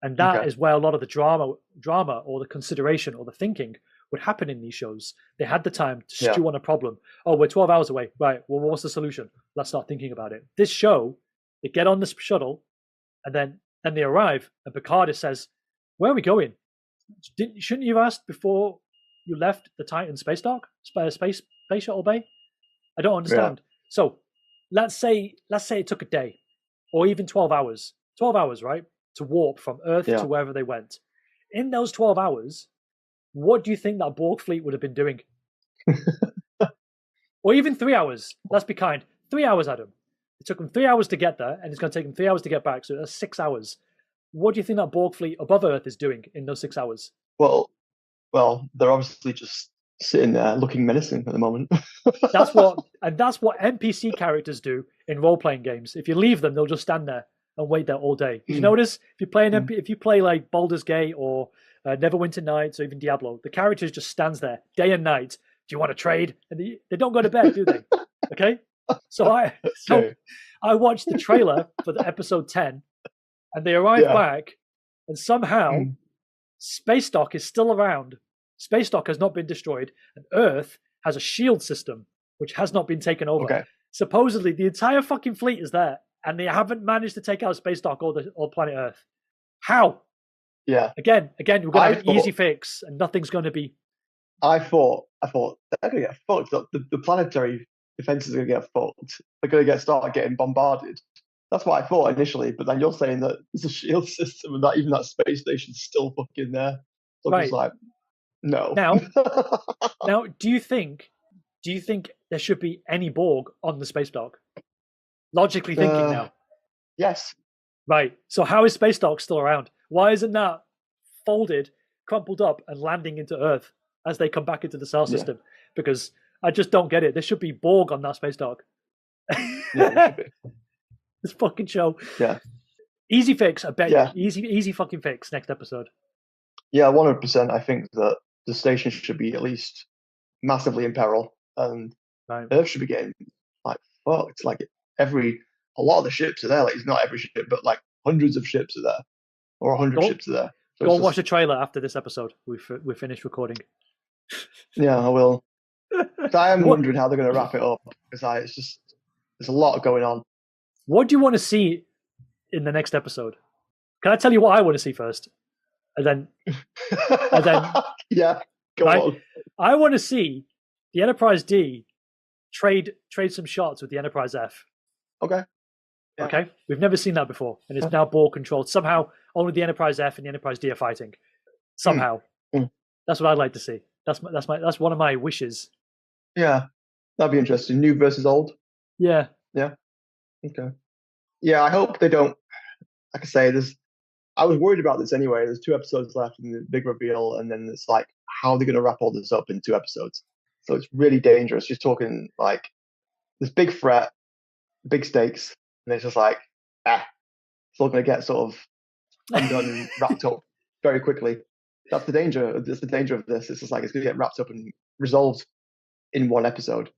and that is where a lot of the drama or the consideration or the thinking would happen in these shows. They had the time to stew on a problem. Oh, we're 12 hours away. Right. Well, what's the solution? Let's start thinking about it. This show, they get on the shuttle, and then they arrive, and Picard says, "Where are we going? Shouldn't you have asked before you left the Titan space shuttle bay? I don't understand." Yeah. So let's say it took a day, or even 12 hours. 12 hours, right, to warp from Earth to wherever they went. In those 12 hours, what do you think that Borg fleet would have been doing? Or even 3 hours. Let's be kind. 3 hours, Adam. It took them 3 hours to get there, and it's going to take them 3 hours to get back, so that's 6 hours. What do you think that Borg fleet above Earth is doing in those 6 hours? Well, they're obviously just sitting there looking menacing at the moment. That's what NPC characters do in role-playing games. If you leave them, they'll just stand there and wait there all day. Did you notice? If you play like Baldur's Gate or Neverwinter Nights or even Diablo, the character just stands there day and night. Do you want to trade? And they don't go to bed, do they? Okay. So I watched the trailer for the episode 10, and they arrive back, and somehow Space Dock is still around. Space Dock has not been destroyed, and Earth has a shield system which has not been taken over. Okay. Supposedly, the entire fucking fleet is there, and they haven't managed to take out Space Dock or planet Earth. How? Yeah. Again, we're going to have an easy fix, and nothing's going to be. I thought they're going to get fucked. The planetary defenses are going to get fucked. They're going to start getting bombarded. That's what I thought initially, but then you're saying that there's a shield system and that even that space station's still fucking there. So I'm just like, no. Now, do you think there should be any Borg on the space dock? Logically thinking now. Yes. Right. So how is Space Dock still around? Why isn't that folded, crumpled up, and landing into Earth as they come back into the star system? Because I just don't get it. There should be Borg on that Space Dock. Yeah, there should be. This fucking show. Yeah. Easy fix, I bet you. Easy fucking fix next episode. Yeah, 100%. I think that the station should be at least massively in peril, and Earth should be getting like fucked. Like a lot of the ships are there. Like it's not every ship, but like hundreds of ships are there, or 100 ships are there. So go and watch the trailer after this episode. We've finished recording. Yeah, I will. I am wondering how they're going to wrap it up because there's a lot going on. What do you want to see in the next episode? Can I tell you what I want to see first, and then yeah, go on. I want to see the Enterprise D trade some shots with the Enterprise F. Okay. Yeah. Okay. We've never seen that before, and it's now Borg controlled. Somehow, only the Enterprise F and the Enterprise D are fighting. Somehow, that's what I'd like to see. That's one of my wishes. Yeah, that'd be interesting. New versus old. Yeah. Yeah. Okay. Yeah, I hope they don't. Like I say, I was worried about this anyway. There's 2 episodes left in the big reveal, and then it's like, how are they going to wrap all this up in 2 episodes? So it's really dangerous. Just talking like this big threat, big stakes, and it's just like, it's all going to get sort of undone and wrapped up very quickly. That's the danger. That's the danger of this. It's just like it's going to get wrapped up and resolved in 1 episode.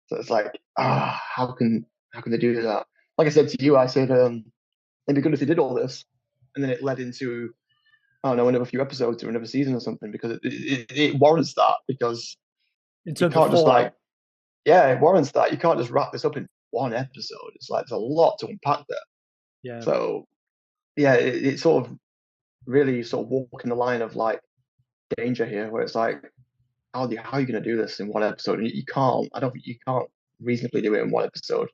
So it's like, how can they do that? Like I said to you, I said it'd be good if they did all this, and then it led into, I don't know, another few episodes or another season or something, because it warrants that. Because in terms you can't of just it warrants that. You can't just wrap this up in 1 episode. It's like there's a lot to unpack there. Yeah. So yeah, it sort of really sort of walking the line of like danger here, where it's like how are you going to do this in one episode? And you can't. I don't think you can't reasonably do it in one episode.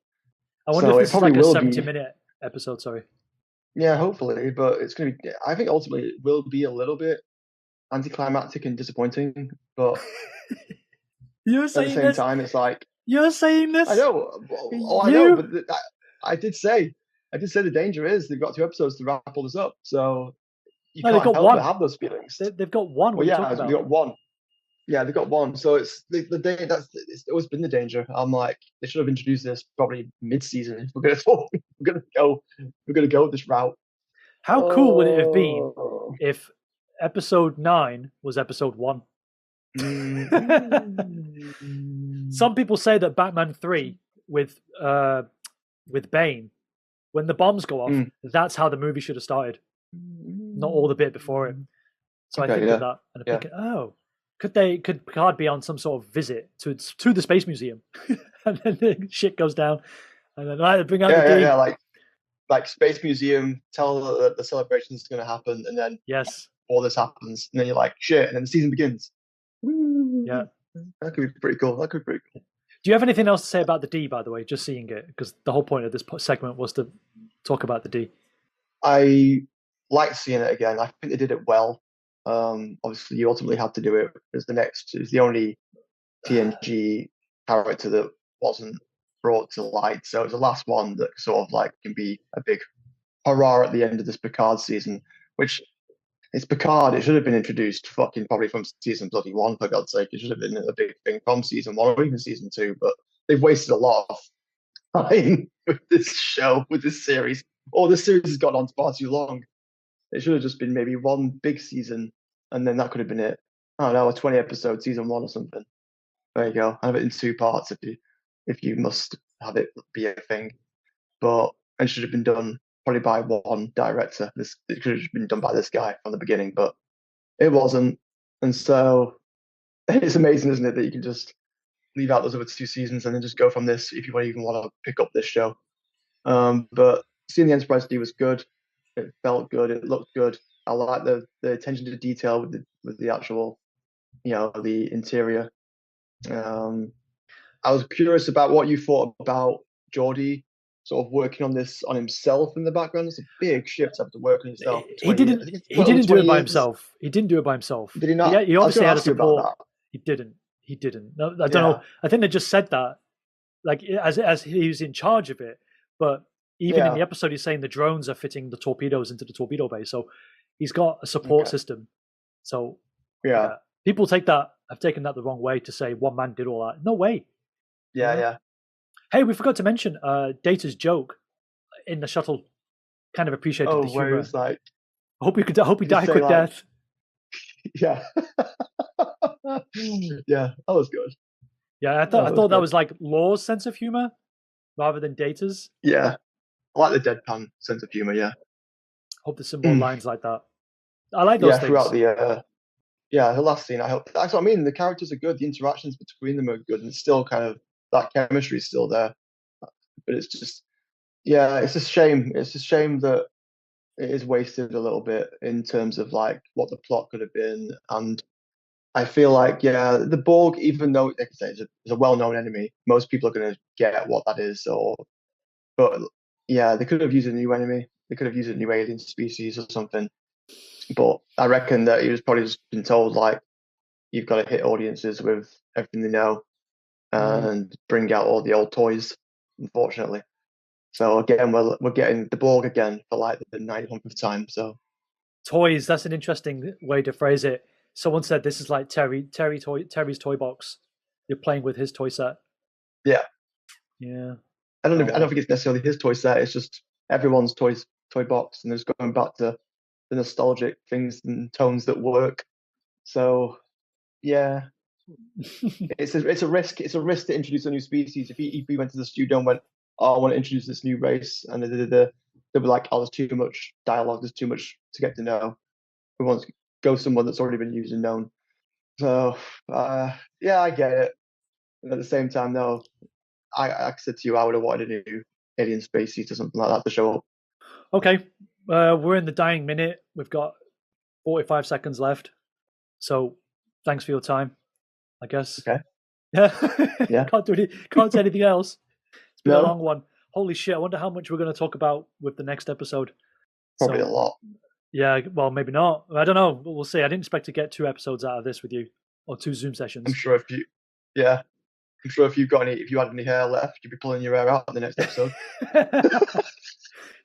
I wonder if So it this is probably like a will be. 70-minute episode. Sorry. Yeah, hopefully, but it's going to be. I think ultimately it will be a little bit anticlimactic and disappointing, but You're at the saying same this? time, it's like You're saying I this? know. Oh, I know, You? but I did say, the danger is they've got 2 episodes to wrap all this up, so you No, they've can't got help but one. have those feelings. They've got one. What Well, are you yeah, talking they about? got one. Yeah, they got one. So it's the day it's always been the danger. I'm like, they should have introduced this probably mid-season if we're gonna talk, we're gonna go this route. How cool would it have been Oh. if episode 9 was episode 1? Some people say that Batman 3 with Bane, when the bombs go off, that's how the movie should have started, not all the bit before it. So Okay, I think yeah. of that and I'm thinking, could Picard be on some sort of visit to the space museum, and then the shit goes down, and then I bring out the D. Yeah, like Space Museum, tell the celebration is going to happen, and then Yes, all this happens, and then you're like, shit, and then the season begins. yeah. That could be pretty cool. That could be pretty cool. Do you have anything else to say about the D, by the way? Just seeing it, because the whole point of this segment was to talk about the D. I liked seeing it again. I think they did it well. Obviously, you ultimately had to do it as the only TNG character that wasn't brought to light. So it's the last one that sort of like can be a big hurrah at the end of this Picard season, which it's Picard. It should have been introduced fucking probably from season bloody one, for God's sake. It should have been a big thing from season one or even season two, but they've wasted a lot of time with this show, with this series. Or this series has gone on far too long. It should have just been maybe one big season, and then that could have been it. I don't know, a 20 episode season one or something. There you go. Have it in 2 parts if you must have it be a thing. But it should have been done probably by one director. It could have been done by this guy from the beginning, but it wasn't. And so it's amazing, isn't it, that you can just leave out those other 2 seasons and then just go from this if you even want to pick up this show. But seeing the Enterprise D was good. It felt good. It looked good. I like the attention to detail with the actual, the interior. I was curious about what you thought about Geordi sort of working on this on himself in the background. It's a big shift to have to work on yourself. He didn't do it by himself. He didn't do it by himself. Did he not? He obviously had a support. He didn't. No, I don't know. I think they just said that, like as he was in charge of it. But even in the episode, he's saying the drones are fitting the torpedoes into the torpedo bay. So he's got a support system. So people have taken that the wrong way to say one man did all that. No way. Yeah. Hey, we forgot to mention Data's joke in the shuttle. Kind of appreciated the humor. Where he was like, I hope you die a quick death. Yeah. Yeah, that was good. Yeah, I thought that was like Law's sense of humor rather than Data's. Yeah. I like the deadpan sense of humor, yeah. Hope there's some more lines like that. I like those things. Throughout the last scene, I hope that's what I mean. The characters are good, the interactions between them are good, and it's still kind of that chemistry is still there. But it's just it's a shame. It's a shame that it is wasted a little bit in terms of like what the plot could have been. And I feel like, the Borg, even though like I say, it's a well-known enemy, most people are going to get what that is. But they could have used a new enemy. They could have used a new alien species or something. But I reckon that he was probably just been told, like, you've got to hit audiences with everything they know and bring out all the old toys, unfortunately. So again, we're getting the Borg again for like the 900th time. So toys, that's an interesting way to phrase it. Someone said this is like Terry's ToyBox. You're playing with his toy set. Yeah. I don't think it's necessarily his toy set. It's just everyone's toy box, and they're just going back to the nostalgic things and tones that work. So it's a risk. It's a risk to introduce a new species. If he went to the studio and went, "Oh, I want to introduce this new race," and they'll be like, "Oh, there's too much dialogue. There's too much to get to know. We want to go somewhere that's already been used and known." So I get it. And at the same time, though, I said to you, I would have wanted a new alien species or something like that to show up. Okay, we're in the dying minute. We've got 45 seconds left. So thanks for your time. I guess. Okay. Yeah. Yeah. Can't say anything else. It's been a No. long one. Holy shit! I wonder how much we're going to talk about with the next episode. Probably a lot. Yeah, well, maybe not. I don't know. We'll see. I didn't expect to get 2 episodes out of this with you, or 2 Zoom sessions. I'm sure if you had any hair left, you'd be pulling your hair out in the next episode.